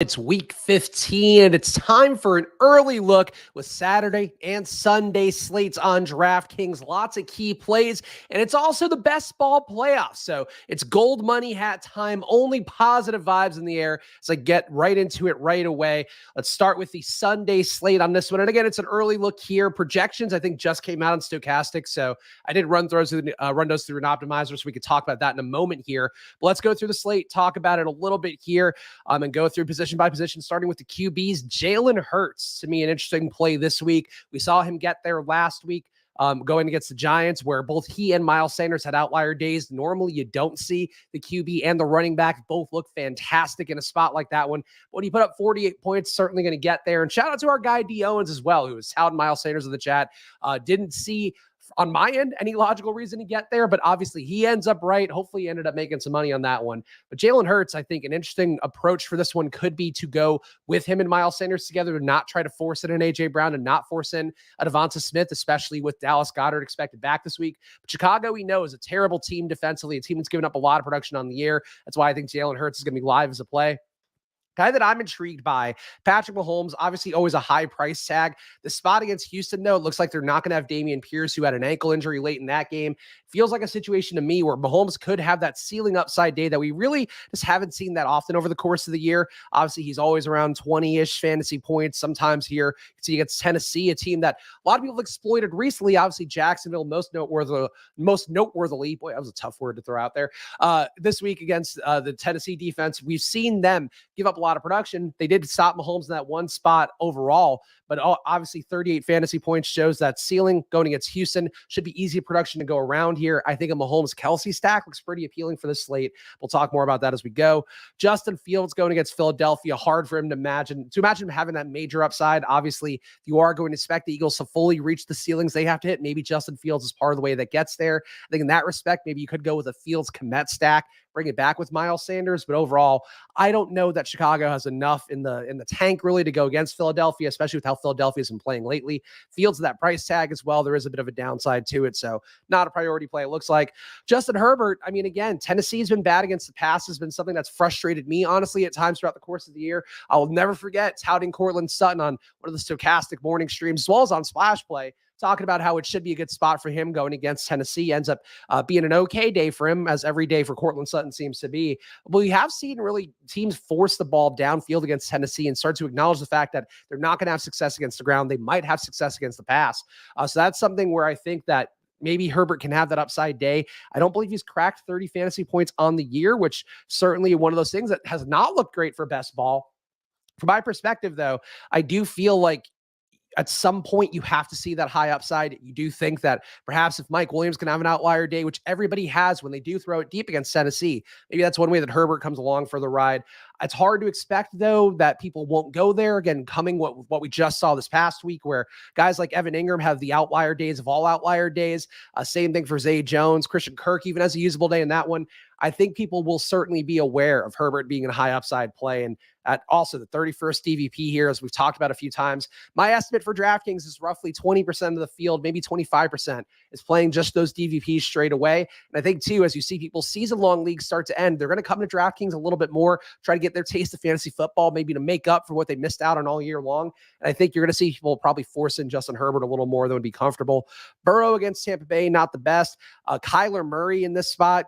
It's week 15, and it's time for an early look with Saturday and Sunday slates on DraftKings. Lots of key plays, and it's also the best ball playoffs. So it's gold money hat time, only positive vibes in the air. So get right into it right away. Let's start with the Sunday slate on this one. And again, it's an early look here. Projections, I think, just came out on Stochastic, so I didn't run those through an optimizer, so we could talk about that in a moment here. But let's go through the slate, talk about it a little bit here, and go through position by position, starting with the QBs. Jalen Hurts, to me, an interesting play this week. We saw him get there last week, going against the Giants, where both he and Miles Sanders had outlier days. Normally, you don't see the QB and the running back both look fantastic in a spot like that one. When you put up 48 points, certainly going to get there. And shout out to our guy D. Owens as well, who was touting Miles Sanders in the chat. Didn't see on my end any logical reason to get there, but obviously he ends up right. Hopefully he ended up making some money on that one. But Jalen Hurts, I think an interesting approach for this one could be to go with him and Miles Sanders together, to not try to force it in AJ Brown and not force in a Devonta Smith, especially with Dallas Goedert expected back this week. But Chicago, we know, is a terrible team defensively, a team that's given up a lot of production on the year. That's why I think Jalen Hurts is going to be live as a play. Guy that I'm intrigued by, Patrick Mahomes, obviously always a high price tag. The spot against Houston, though, it looks like they're not going to have Dameon Pierce, who had an ankle injury late in that game. Feels like a situation to me where Mahomes could have that ceiling upside day that we really just haven't seen that often over the course of the year. Obviously, he's always around 20-ish fantasy points. Sometimes here, you see against Tennessee, a team that a lot of people have exploited recently. Obviously, Jacksonville, most noteworthily, boy, that was a tough word to throw out there. This week against the Tennessee defense, we've seen them give up a lot of production. They did stop Mahomes in that one spot overall, but obviously 38 fantasy points shows that ceiling. Going against Houston should be easy production to go around here. I think a Mahomes Kelce stack looks pretty appealing for this slate. We'll talk more about that as we go. Justin Fields going against Philadelphia, hard for him to imagine him having that major upside. Obviously, if you are going to expect the Eagles to fully reach the ceilings they have to hit, maybe Justin Fields is part of the way that gets there. I think in that respect, maybe you could go with a Fields Kmet stack, bring it back with Miles Sanders. But overall, I don't know that Chicago has enough in the tank really to go against Philadelphia, especially with how Philadelphia's been playing lately. Fields that price tag as well, there is a bit of a downside to it, so not a priority play, it looks like. Justin Herbert, I mean, again, Tennessee's been bad against the pass, has been something that's frustrated me, honestly, at times throughout the course of the year. I'll never forget touting Cortland Sutton on one of the Stochastic morning streams, as well as on Splash Play, talking about how it should be a good spot for him going against Tennessee. Ends up being an okay day for him, as every day for Cortland Sutton seems to be. But we have seen really teams force the ball downfield against Tennessee and start to acknowledge the fact that they're not going to have success against the ground. They might have success against the pass. So that's something where I think that maybe Herbert can have that upside day. I don't believe he's cracked 30 fantasy points on the year, which certainly one of those things that has not looked great for best ball. From my perspective, though, I do feel like at some point you have to see that high upside. You do think that perhaps if Mike Williams can have an outlier day, which everybody has when they do throw it deep against Tennessee, maybe that's one way that Herbert comes along for the ride. It's hard to expect, though, that people won't go there. Again, coming what we just saw this past week, where guys like Evan Ingram have the outlier days of all outlier days. Same thing for Zay Jones. Christian Kirk even has a usable day in that one. I think people will certainly be aware of Herbert being a high upside play. And at also the 31st DVP here, as we've talked about a few times, my estimate for DraftKings is roughly 20% of the field, maybe 25% is playing just those DVPs straight away. And I think, too, as you see people season-long leagues start to end, they're going to come to DraftKings a little bit more, try to get their taste of fantasy football, maybe to make up for what they missed out on all year long. And I think you're going to see people probably force in Justin Herbert a little more than would be comfortable. Burrow against Tampa Bay, not the best. Kyler Murray in this spot,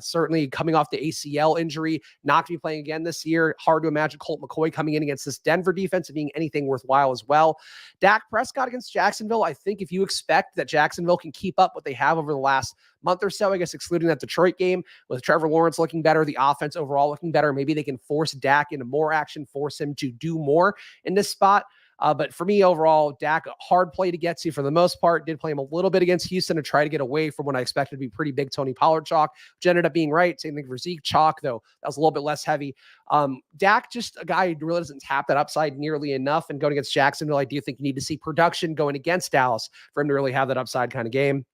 certainly coming off the ACL injury, not going to be playing again this year. Hard to imagine Colt McCoy coming in against this Denver defense and being anything worthwhile as well. Dak Prescott against Jacksonville. I think if you expect that Jacksonville can keep up what they have over the last month or so, I guess excluding that Detroit game, with Trevor Lawrence looking better, the offense overall looking better, maybe they can force Dak into more action, force him to do more in this spot. But for me, overall, Dak, a hard play to get to for the most part. Did play him a little bit against Houston to try to get away from what I expected to be pretty big Tony Pollard chalk, which ended up being right. Same thing for Zeke chalk, though. That was a little bit less heavy. Dak, just a guy who really doesn't tap that upside nearly enough. And going against Jacksonville, I do think you need to see production going against Dallas for him to really have that upside kind of game.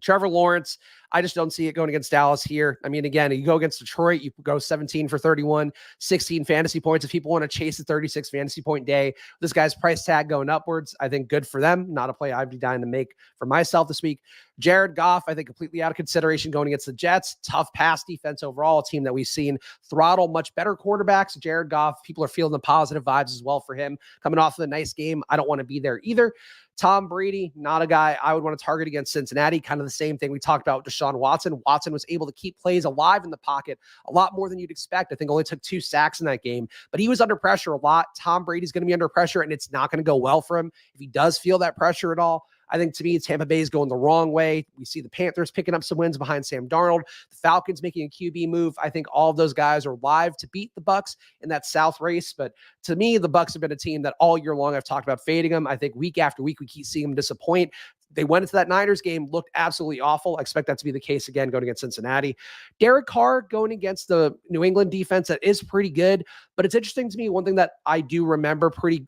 Trevor Lawrence, I just don't see it going against Dallas here. I mean, again, you go against Detroit, you go 17 for 31, 16 fantasy points. If people want to chase a 36 fantasy point day, this guy's price tag going upwards, I think good for them. Not a play I'd be dying to make for myself this week. Jared Goff, I think, completely out of consideration going against the Jets. Tough pass defense overall, a team that we've seen throttle much better quarterbacks. Jared Goff, people are feeling the positive vibes as well for him. Coming off of a nice game, I don't want to be there either. Tom Brady, not a guy I would want to target against Cincinnati. Kind of the same thing we talked about with Deshaun Watson. Watson was able to keep plays alive in the pocket a lot more than you'd expect. I think only took 2 sacks in that game, but he was under pressure a lot. Tom Brady's going to be under pressure, and it's not going to go well for him if he does feel that pressure at all. I think to me, Tampa Bay is going the wrong way. We see the Panthers picking up some wins behind Sam Darnold, the Falcons making a QB move. I think all of those guys are live to beat the Bucs in that South race. But to me, the Bucs have been a team that all year long I've talked about fading them. I think week after week, we keep seeing them disappoint. They went into that Niners game, looked absolutely awful. I expect that to be the case again going against Cincinnati. Derek Carr going against the New England defense that is pretty good, but it's interesting to me. One thing that I do remember pretty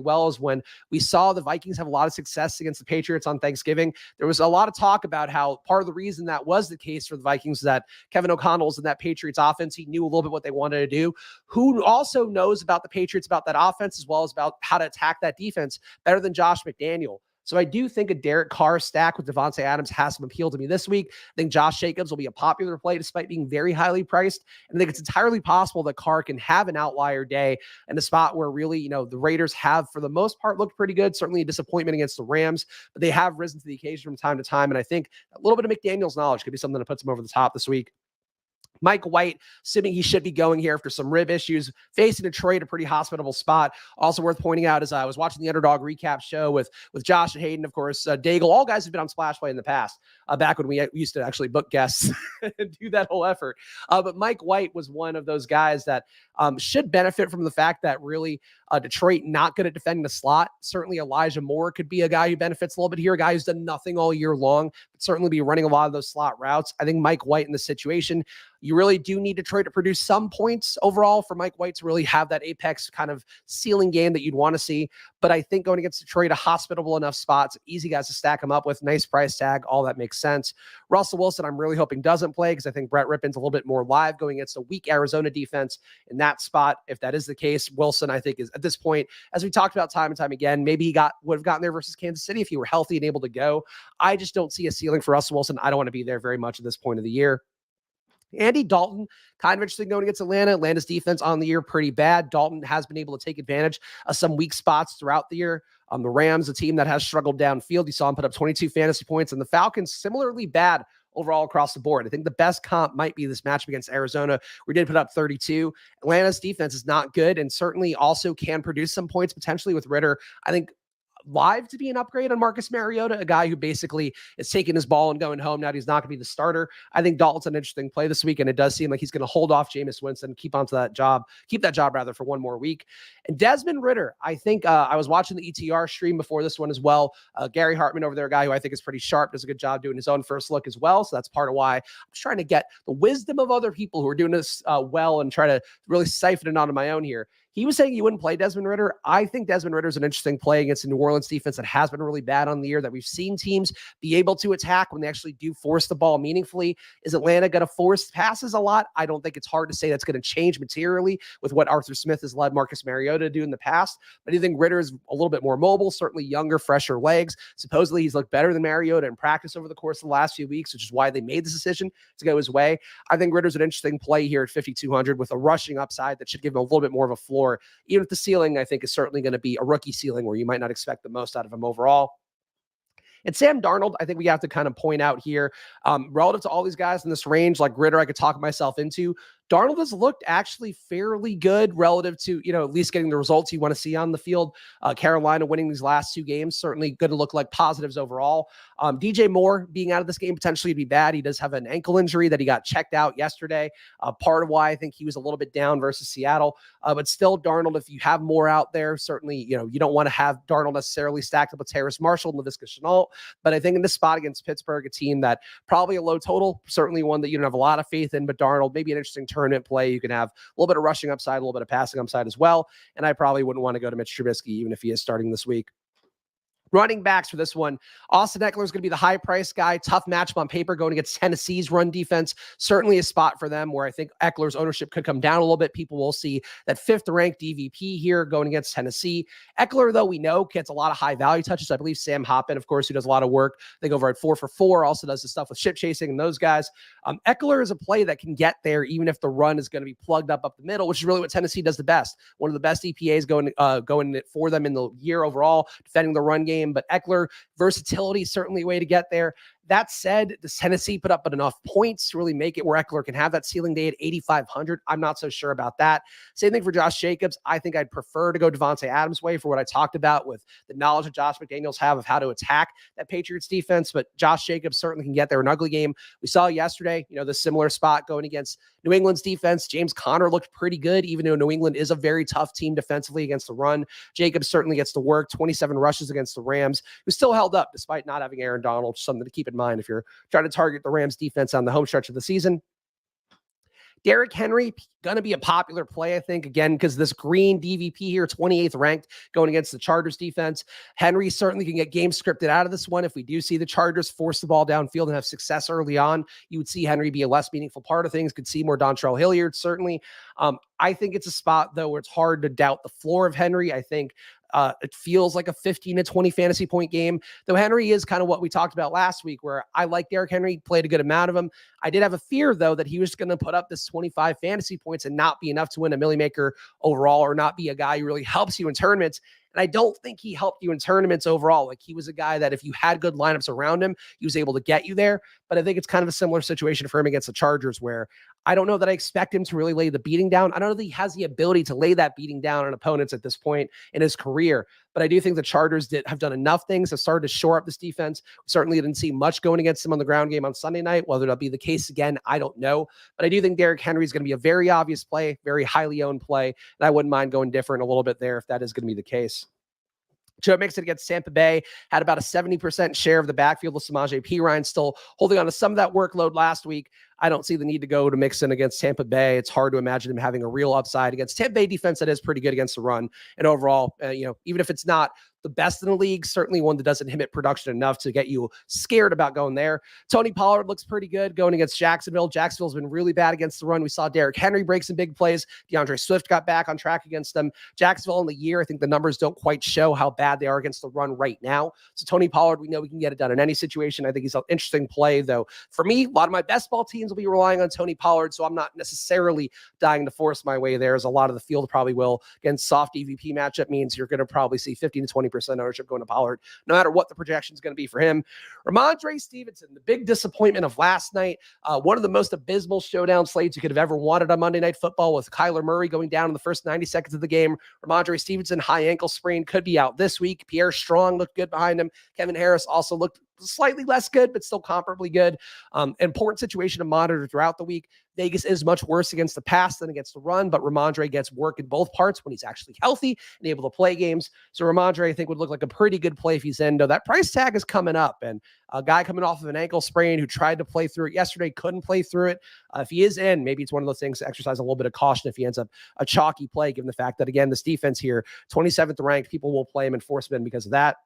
well is when we saw the Vikings have a lot of success against the Patriots on Thanksgiving. There was a lot of talk about how part of the reason that was the case for the Vikings is that Kevin O'Connell's in that Patriots offense. He knew a little bit what they wanted to do. Who also knows about the Patriots, about that offense, as well as about how to attack that defense better than Josh McDaniel? So I do think a Derek Carr stack with Devontae Adams has some appeal to me this week. I think Josh Jacobs will be a popular play despite being very highly priced. And I think it's entirely possible that Carr can have an outlier day in a spot where really, the Raiders have, for the most part, looked pretty good. Certainly a disappointment against the Rams, but they have risen to the occasion from time to time. And I think a little bit of McDaniel's knowledge could be something that puts him over the top this week. Mike White, assuming he should be going here after some rib issues, facing Detroit, a pretty hospitable spot. Also worth pointing out is I was watching the Underdog recap show with Josh and Hayden, of course, Daigle. All guys have been on Splash Play in the past, back when we used to actually book guests and do that whole effort. But Mike White was one of those guys that should benefit from the fact that really Detroit not good at defending the slot. Certainly Elijah Moore could be a guy who benefits a little bit here, a guy who's done nothing all year long, but certainly be running a lot of those slot routes. I think Mike White in this situation, you really do need Detroit to produce some points overall for Mike White to really have that apex kind of ceiling game that you'd want to see. But I think going against Detroit, a hospitable enough spots, easy guys to stack them up with, nice price tag, all that makes sense. Russell Wilson, I'm really hoping doesn't play because I think Brett Rippon's a little bit more live going against a weak Arizona defense in that spot. If that is the case, Wilson, I think, is at this point, as we talked about time and time again, maybe he would have gotten there versus Kansas City if he were healthy and able to go. I just don't see a ceiling for Russell Wilson. I don't want to be there very much at this point of the year. Andy Dalton, kind of interesting going against Atlanta. Atlanta's defense on the year, pretty bad. Dalton has been able to take advantage of some weak spots throughout the year. The Rams, a team that has struggled downfield. You saw him put up 22 fantasy points, and the Falcons, similarly bad overall across the board. I think the best comp might be this matchup against Arizona. We did put up 32. Atlanta's defense is not good and certainly also can produce some points potentially with Ritter. I think live to be an upgrade on Marcus Mariota, a guy who basically is taking his ball and going home. Now he's not going to be the starter. I think Dalton's an interesting play this week, and it does seem like he's going to hold off Jameis Winston, keep that job for one more week. And Desmond Ridder, I think I was watching the ETR stream before this one as well. Gary Hartman over there, a guy who I think is pretty sharp, does a good job doing his own first look as well. So that's part of why I'm just trying to get the wisdom of other people who are doing this well and try to really siphon it onto my own here. He was saying you wouldn't play Desmond Ridder. I think Desmond Ridder is an interesting play against the New Orleans defense that has been really bad on the year, that we've seen teams be able to attack when they actually do force the ball meaningfully. Is Atlanta going to force passes a lot? I don't think it's hard to say that's going to change materially with what Arthur Smith has led Marcus Mariota to do in the past. But I think Ridder is a little bit more mobile, certainly younger, fresher legs. Supposedly he's looked better than Mariota in practice over the course of the last few weeks, which is why they made this decision to go his way. I think Ridder's an interesting play here at 5,200 with a rushing upside that should give him a little bit more of a floor. Even if the ceiling, I think, is certainly going to be a rookie ceiling where you might not expect the most out of him overall. And Sam Darnold, I think we have to kind of point out here, relative to all these guys in this range, like Ridder, I could talk myself into. Darnold has looked actually fairly good relative to, at least getting the results you want to see on the field. Carolina winning these last 2 games, certainly going to look like positives overall. DJ Moore being out of this game potentially would be bad. He does have an ankle injury that he got checked out yesterday. Part of why I think he was a little bit down versus Seattle. But still, Darnold, if you have Moore out there, certainly, you don't want to have Darnold necessarily stacked up with Terrace Marshall and Laviska Shenault. But I think in this spot against Pittsburgh, a team that probably a low total, certainly one that you don't have a lot of faith in, but Darnold, maybe an interesting tournament play. You can have a little bit of rushing upside, a little bit of passing upside as well. And I probably wouldn't want to go to Mitch Trubisky, even if he is starting this week. Running backs for this one, Austin Eckler is going to be the high-priced guy. Tough matchup on paper going against Tennessee's run defense. Certainly a spot for them where I think Eckler's ownership could come down a little bit. People will see that 5th-ranked DVP here going against Tennessee. Eckler, though, we know gets a lot of high-value touches. I believe Sam Hoppin, of course, who does a lot of work, I think over at 4 for 4, also does the stuff with ship chasing and those guys. Eckler is a play that can get there even if the run is going to be plugged up the middle, which is really what Tennessee does the best. One of the best EPAs going for them in the year overall, defending the run game. But Eckler, versatility is certainly a way to get there. That said, does Tennessee put up enough points to really make it where Eckler can have that ceiling day at 8,500? I'm not so sure about that. Same thing for Josh Jacobs. I think I'd prefer to go Devontae Adams' way for what I talked about with the knowledge that Josh McDaniels have of how to attack that Patriots defense. But Josh Jacobs certainly can get there in an ugly game. We saw yesterday, the similar spot going against New England's defense. James Conner looked pretty good, even though New England is a very tough team defensively against the run. Jacobs certainly gets to work, 27 rushes against the Rams, who still held up despite not having Aaron Donald. Something to keep in mind if you're trying to target the Rams defense on the home stretch of the season. Derrick Henry, going to be a popular play, I think, again, because this green DVP here, 28th ranked, going against the Chargers defense. Henry certainly can get game scripted out of this one. If we do see the Chargers force the ball downfield and have success early on, you would see Henry be a less meaningful part of things. Could see more Dontrell Hilliard, certainly. I think it's a spot, though, where it's hard to doubt the floor of Henry. I think it feels like a 15 to 20 fantasy point game, though Henry is kind of what we talked about last week, where I like Derrick Henry, played a good amount of them. I did have a fear, though, that he was going to put up this 25 fantasy points and not be enough to win a Millie Maker overall, or not be a guy who really helps you in tournaments. And I don't think he helped you in tournaments overall. Like, he was a guy that if you had good lineups around him, he was able to get you there. But I think it's kind of a similar situation for him against the Chargers, where I don't know that I expect him to really lay the beating down. I don't know that he has the ability to lay that beating down on opponents at this point in his career. But I do think the Chargers have done enough things to start to shore up this defense. We certainly didn't see much going against them on the ground game on Sunday night. Whether that'll be the case again, I don't know. But I do think Derrick Henry is going to be a very obvious play, very highly owned play. And I wouldn't mind going different a little bit there if that is going to be the case. Joe Mixon against Tampa Bay had about a 70% share of the backfield with Samaje Perine still holding on to some of that workload last week. I don't see the need to go to Mixon against Tampa Bay. It's hard to imagine him having a real upside against Tampa Bay defense that is pretty good against the run. And overall, even if it's not the best in the league, certainly one that doesn't inhibit production enough to get you scared about going there. Tony Pollard looks pretty good going against Jacksonville. Jacksonville's been really bad against the run. We saw Derrick Henry break some big plays. DeAndre Swift got back on track against them. Jacksonville in the year, I think the numbers don't quite show how bad they are against the run right now. So Tony Pollard, we know we can get it done in any situation. I think he's an interesting play, though. For me, a lot of my best ball teams will be relying on Tony Pollard, so I'm not necessarily dying to force my way there, as a lot of the field probably will. Again, soft EVP matchup means you're going to probably see 15 to 20% ownership going to Pollard, no matter what the projection is going to be for him. Ramondre Stevenson, the big disappointment of last night, one of the most abysmal showdown slates you could have ever wanted on Monday Night Football, with Kyler Murray going down in the first 90 seconds of the game. Ramondre Stevenson, high ankle sprain, could be out this week. Pierre Strong looked good behind him. Kevin Harris also looked slightly less good, but still comparably good. Important situation to monitor throughout the week. Vegas is much worse against the pass than against the run, but Ramondre gets work in both parts when he's actually healthy and able to play games. So Ramondre, I think, would look like a pretty good play if he's in. Though that price tag is coming up, and a guy coming off of an ankle sprain who tried to play through it yesterday, couldn't play through it. If he is in, maybe it's one of those things to exercise a little bit of caution if he ends up a chalky play, given the fact that, again, this defense here, 27th ranked, people will play him and force him in because of that.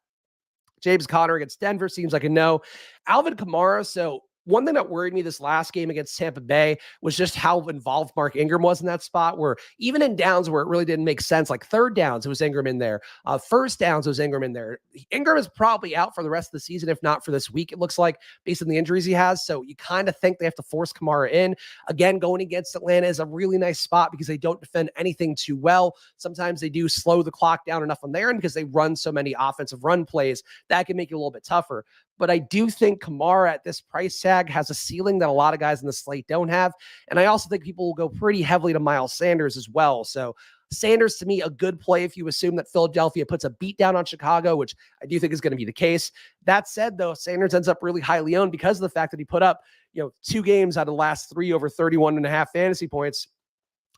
James Conner against Denver seems like a no. Alvin Kamara, so one thing that worried me this last game against Tampa Bay was just how involved Mark Ingram was in that spot, where even in downs where it really didn't make sense, like third downs, it was Ingram in there. First downs, it was Ingram in there. Ingram is probably out for the rest of the season, if not for this week, it looks like, based on the injuries he has. So you kind of think they have to force Kamara in. Again, going against Atlanta is a really nice spot because they don't defend anything too well. Sometimes they do slow the clock down enough on their end because they run so many offensive run plays that can make it a little bit tougher. But I do think Kamara at this price tag has a ceiling that a lot of guys in the slate don't have. And I also think people will go pretty heavily to Miles Sanders as well. So Sanders, to me, a good play if you assume that Philadelphia puts a beat down on Chicago, which I do think is going to be the case. That said, though, Sanders ends up really highly owned because of the fact that he put up, 2 games out of the last 3 over 31.5 fantasy points.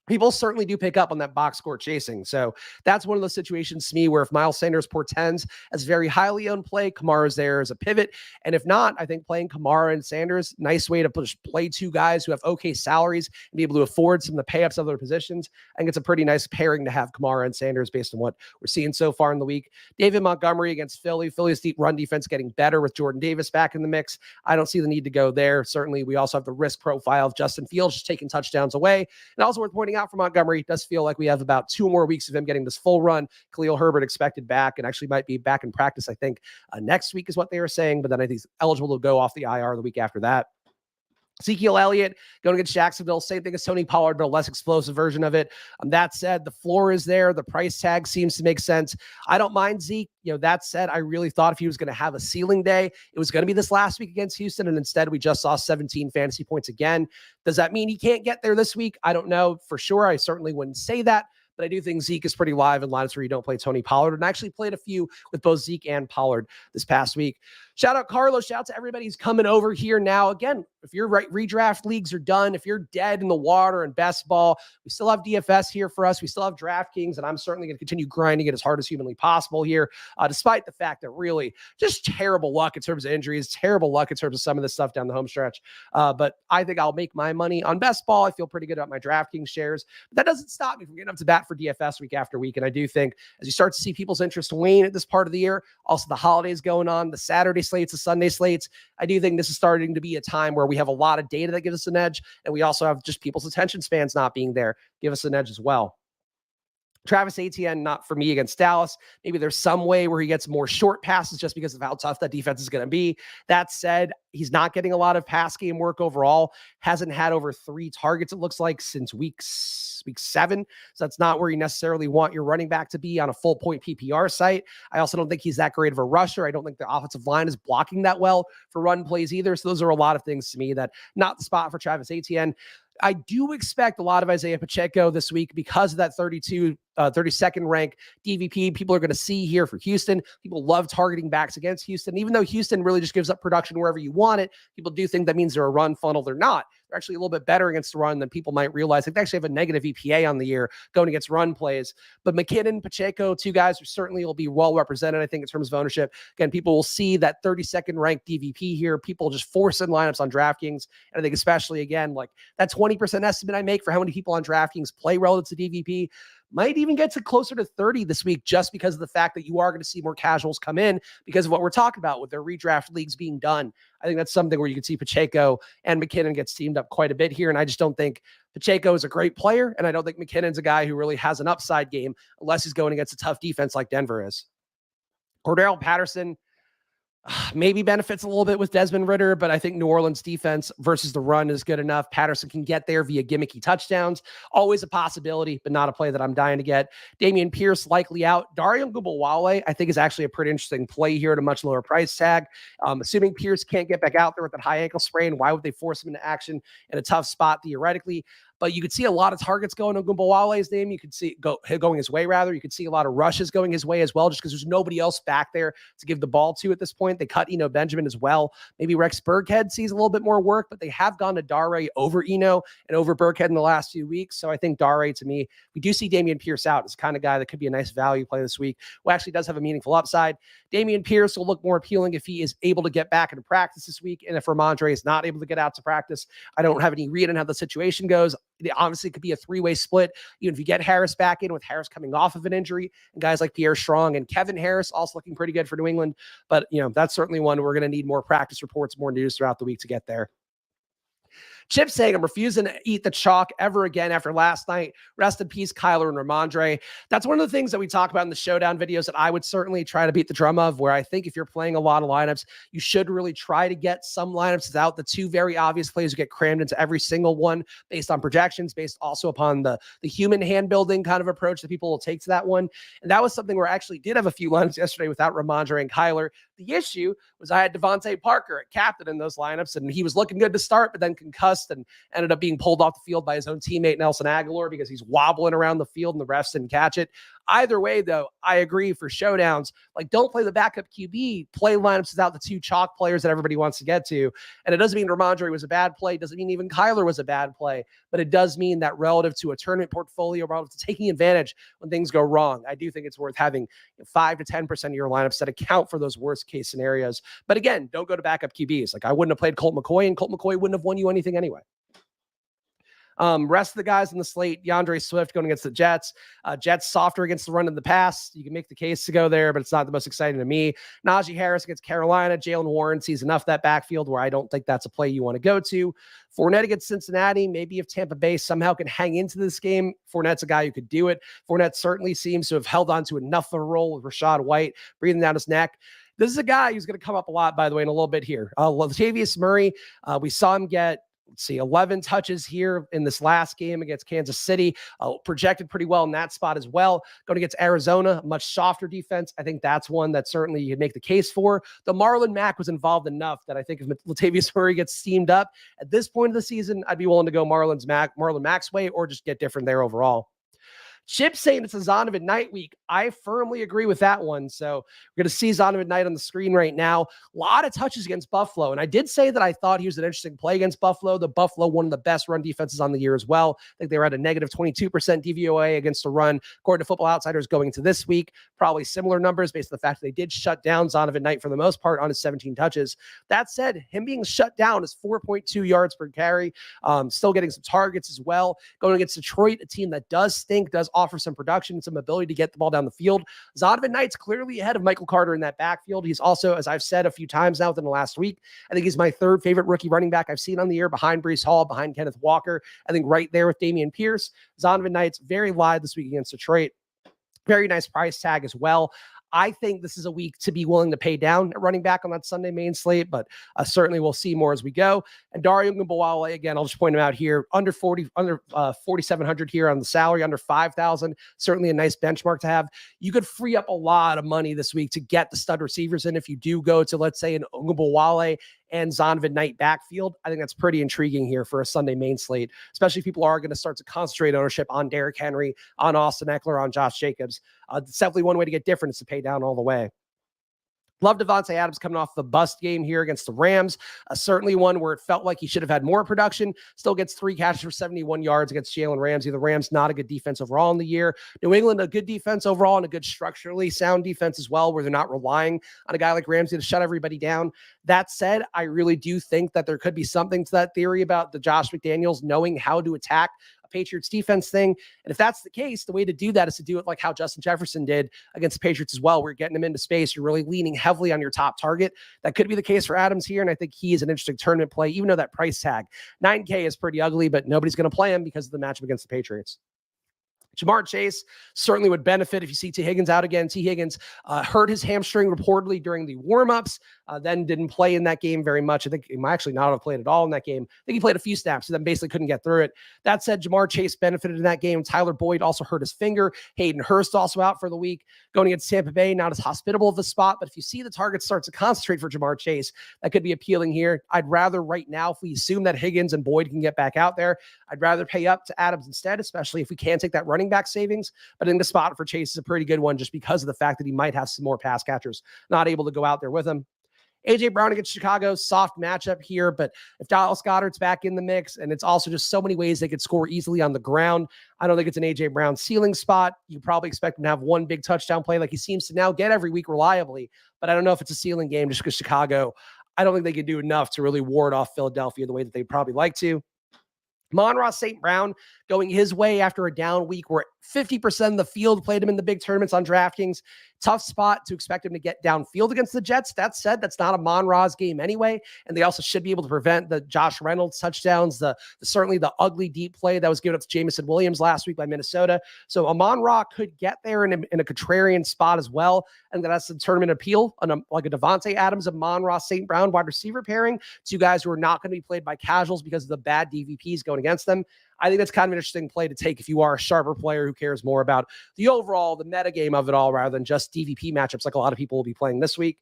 people certainly do pick up on that box score chasing. So that's one of those situations to me where if Miles Sanders portends as very highly owned play, Kamara's there as a pivot. And if not, I think playing Kamara and Sanders, nice way to play two guys who have okay salaries and be able to afford some of the pay-ups of their positions. I think it's a pretty nice pairing to have Kamara and Sanders based on what we're seeing so far in the week. David Montgomery against Philly. Philly's deep run defense getting better with Jordan Davis back in the mix. I don't see the need to go there. Certainly, we also have the risk profile of Justin Fields just taking touchdowns away. And also worth pointing out for Montgomery, it does feel like we have about 2 more weeks of him getting this full run. Khalil Herbert expected back and actually might be back in practice, I think, next week is what they were saying. But then I think he's eligible to go off the IR the week after that. Ezekiel Elliott going against Jacksonville, same thing as Tony Pollard, but a less explosive version of it. That said, the floor is there. The price tag seems to make sense. I don't mind Zeke. That said, I really thought if he was going to have a ceiling day, it was going to be this last week against Houston, and instead we just saw 17 fantasy points again. Does that mean he can't get there this week? I don't know for sure. I certainly wouldn't say that. But I do think Zeke is pretty live in lineups where you don't play Tony Pollard. And I actually played a few with both Zeke and Pollard this past week. Shout out Carlos. Shout out to everybody who's coming over here now. Again, if your redraft leagues are done, if you're dead in the water and best ball, we still have DFS here for us. We still have DraftKings, and I'm certainly going to continue grinding it as hard as humanly possible here, despite the fact that really just terrible luck in terms of injuries, terrible luck in terms of some of this stuff down the home stretch. But I think I'll make my money on best ball. I feel pretty good about my DraftKings shares. But that doesn't stop me from getting up to bat for DFS week after week. And I do think as you start to see people's interest wane at this part of the year, also the holidays going on, the Saturday slates, the Sunday slates, I do think this is starting to be a time where we have a lot of data that gives us an edge. And we also have just people's attention spans not being there, give us an edge as well. Travis Etienne, not for me against Dallas. Maybe there's some way where he gets more short passes just because of how tough that defense is going to be. That said, he's not getting a lot of pass game work overall. Hasn't had over 3 targets, it looks like, since week 7. So that's not where you necessarily want your running back to be on a full point PPR site. I also don't think he's that great of a rusher. I don't think the offensive line is blocking that well for run plays either. So those are a lot of things to me that not the spot for Travis Etienne. I do expect a lot of Isaiah Pacheco this week because of that 32nd rank DVP. People are going to see here for Houston. People love targeting backs against Houston. Even though Houston really just gives up production wherever you want it, people do think that means they're a run funnel. They're not. They're actually a little bit better against the run than people might realize. They actually have a negative EPA on the year going against run plays. But McKinnon, Pacheco, 2 guys who certainly will be well represented, I think, in terms of ownership. Again, people will see that 32nd ranked DVP here. People just force in lineups on DraftKings. And I think especially, again, like that 20% estimate I make for how many people on DraftKings play relative to DVP might even get to closer to 30 this week just because of the fact that you are going to see more casuals come in because of what we're talking about with their redraft leagues being done. I think that's something where you can see Pacheco and McKinnon gets teamed up quite a bit here. And I just don't think Pacheco is a great player. And I don't think McKinnon's a guy who really has an upside game unless he's going against a tough defense like Denver is. Cordell Patterson maybe benefits a little bit with Desmond Ridder, but I think New Orleans defense versus the run is good enough. Patterson can get there via gimmicky touchdowns. Always a possibility, but not a play that I'm dying to get. Dameon Pierce likely out. Dario Gubawale, I think, is actually a pretty interesting play here at a much lower price tag. Assuming Pierce can't get back out there with that high ankle sprain, why would they force him into action in a tough spot theoretically? But you could see a lot of targets going on Gubawale's name. You could see going his way, rather. You could see a lot of rushes going his way as well, just because there's nobody else back there to give the ball to at this point. They cut Eno Benjamin as well. Maybe Rex Burkhead sees a little bit more work, but they have gone to Dare over Eno and over Burkhead in the last few weeks. So I think Dare, to me, we do see Dameon Pierce out as the kind of guy that could be a nice value play this week, who actually does have a meaningful upside. Dameon Pierce will look more appealing if he is able to get back into practice this week. And if Ramondre is not able to get out to practice, I don't have any read on how the situation goes. It obviously could be a 3-way split. Even if you get Harris back in, with Harris coming off of an injury, and guys like Pierre Strong and Kevin Harris also looking pretty good for New England. But, that's certainly one we're going to need more practice reports, more news throughout the week to get there. Chip saying, I'm refusing to eat the chalk ever again after last night. Rest in peace, Kyler and Ramondre. That's one of the things that we talk about in the showdown videos that I would certainly try to beat the drum of, where I think if you're playing a lot of lineups, you should really try to get some lineups without the 2 very obvious plays who get crammed into every single one based on projections, based also upon the human hand building kind of approach that people will take to that one. And that was something where I actually did have a few lineups yesterday without Ramondre and Kyler. The issue was I had Devontae Parker at captain in those lineups, and he was looking good to start, but then concussed and ended up being pulled off the field by his own teammate Nelson Aguilar because he's wobbling around the field and the refs didn't catch it. Either way, though, I agree for showdowns. Like, don't play the backup QB, play lineups without the two chalk players that everybody wants to get to. And it doesn't mean Ramondre was a bad play. It doesn't mean even Kyler was a bad play. But it does mean that relative to a tournament portfolio, relative to taking advantage when things go wrong, I do think it's worth having 5 to 10% of your lineups that account for those worst case scenarios. But again, don't go to backup QBs. Like, I wouldn't have played Colt McCoy, and Colt McCoy wouldn't have won you anything anyway. Rest of the guys in the slate, DeAndre Swift going against the Jets. Jets softer against the run and the pass. You can make the case to go there, but it's not the most exciting to me. Najee Harris against Carolina. Jalen Warren sees enough that backfield where I don't think that's a play you want to go to. Fournette against Cincinnati. Maybe if Tampa Bay somehow can hang into this game, Fournette's a guy who could do it. Fournette certainly seems to have held on to enough of a role with Rachaad White breathing down his neck. This is a guy who's going to come up a lot, by the way, in a little bit here. Latavius Murray, we saw him get 11 touches here in this last game against Kansas City. Projected pretty well in that spot as well. Going against Arizona, a much softer defense. I think that's one that certainly you could make the case for. The Marlon Mack was involved enough that I think if Latavius Murray gets steamed up at this point of the season, I'd be willing to go Marlon Mack's way or just get different there overall. Chip saying it's a Zonovan Knight week. I firmly agree with that one. So we're going to see Zonovan Knight on the screen right now. A lot of touches against Buffalo. And I did say that I thought he was an interesting play against Buffalo. The Buffalo, one of the best run defenses on the year as well. I think they were at a negative 22% DVOA against the run, according to Football Outsiders going into this week. Probably similar numbers based on the fact that they did shut down Zonovan Knight for the most part on his 17 touches. That said, him being shut down is 4.2 yards per carry. Still getting some targets as well. Going against Detroit, a team that does stink, does offer some production and some ability to get the ball down the field. Zonovan Knight's clearly ahead of Michael Carter in that backfield. He's also, as I've said a few times now within the last week, I think he's my third favorite rookie running back I've seen on the year, behind Breece Hall, behind Kenneth Walker. I think right there with Dameon Pierce. Zonovan Knight's very live this week against Detroit. Very nice price tag as well. I think this is a week to be willing to pay down at running back on that Sunday main slate, but certainly we'll see more as we go. And Dario Ngabowale, again, I'll just point him out here, under 4,700 here on the salary, under 5,000. Certainly a nice benchmark to have. You could free up a lot of money this week to get the stud receivers in if you do go to, let's say, an Ngabowale and Zonovan Knight backfield. I think that's pretty intriguing here for a Sunday main slate, especially if people are going to start to concentrate ownership on Derrick Henry, on Austin Eckler, on Josh Jacobs. It's definitely one way to get different is to pay down all the way. Love Devontae Adams coming off the bust game here against the Rams. Certainly one where it felt like he should have had more production. Still gets 3 catches for 71 yards against Jalen Ramsey. The Rams, not a good defense overall in the year. New England, a good defense overall and a good structurally sound defense as well, where they're not relying on a guy like Ramsey to shut everybody down. That said, I really do think that there could be something to that theory about the Josh McDaniels knowing how to attack a Patriots defense thing. And if that's the case, the way to do that is to do it like how Justin Jefferson did against the Patriots as well. We're getting him into space. You're really leaning heavily on your top target. That could be the case for Adams here. And I think he is an interesting tournament play, even though that price tag, $9K, is pretty ugly, but nobody's going to play him because of the matchup against the Patriots. Jamar Chase certainly would benefit if you see T. Higgins out again. T. Higgins hurt his hamstring reportedly during the warm-ups, then didn't play in that game very much. I think he might actually not have played at all in that game. I think he played a few snaps, so then basically couldn't get through it. That said, Jamar Chase benefited in that game. Tyler Boyd also hurt his finger. Hayden Hurst also out for the week. Going against Tampa Bay, not as hospitable of a spot, but if you see the targets start to concentrate for Jamar Chase, that could be appealing here. I'd rather right now, if we assume that Higgins and Boyd can get back out there, I'd rather pay up to Adams instead, especially if we can't take that running back savings. But I think the spot for Chase is a pretty good one just because of the fact that he might have some more pass catchers not able to go out there with him. A.J. Brown against Chicago, soft matchup here, but if Dallas Goedert's back in the mix, and it's also just so many ways they could score easily on the ground, I don't think it's an A.J. Brown ceiling spot. You probably expect him to have one big touchdown play like he seems to now get every week reliably, but I don't know if it's a ceiling game just because Chicago, I don't think they can do enough to really ward off Philadelphia the way that they'd probably like to. Amon-Ra St. Brown going his way after a down week where 50% of the field played him in the big tournaments on DraftKings. Tough spot to expect him to get downfield against the Jets. That said, that's not Amon-Ra's game anyway, and they also should be able to prevent the Josh Reynolds touchdowns, certainly the ugly deep play that was given up to Jameson Williams last week by Minnesota. So Amon-Ra could get there in a contrarian spot as well, and that's the tournament appeal, like a Devontae Adams, Amon-Ra St. Brown wide receiver pairing, two guys who are not going to be played by casuals because of the bad DVPs going against them. I think that's kind of an interesting play to take if you are a sharper player who cares more about the overall, the meta game of it all, rather than just DVP matchups like a lot of people will be playing this week.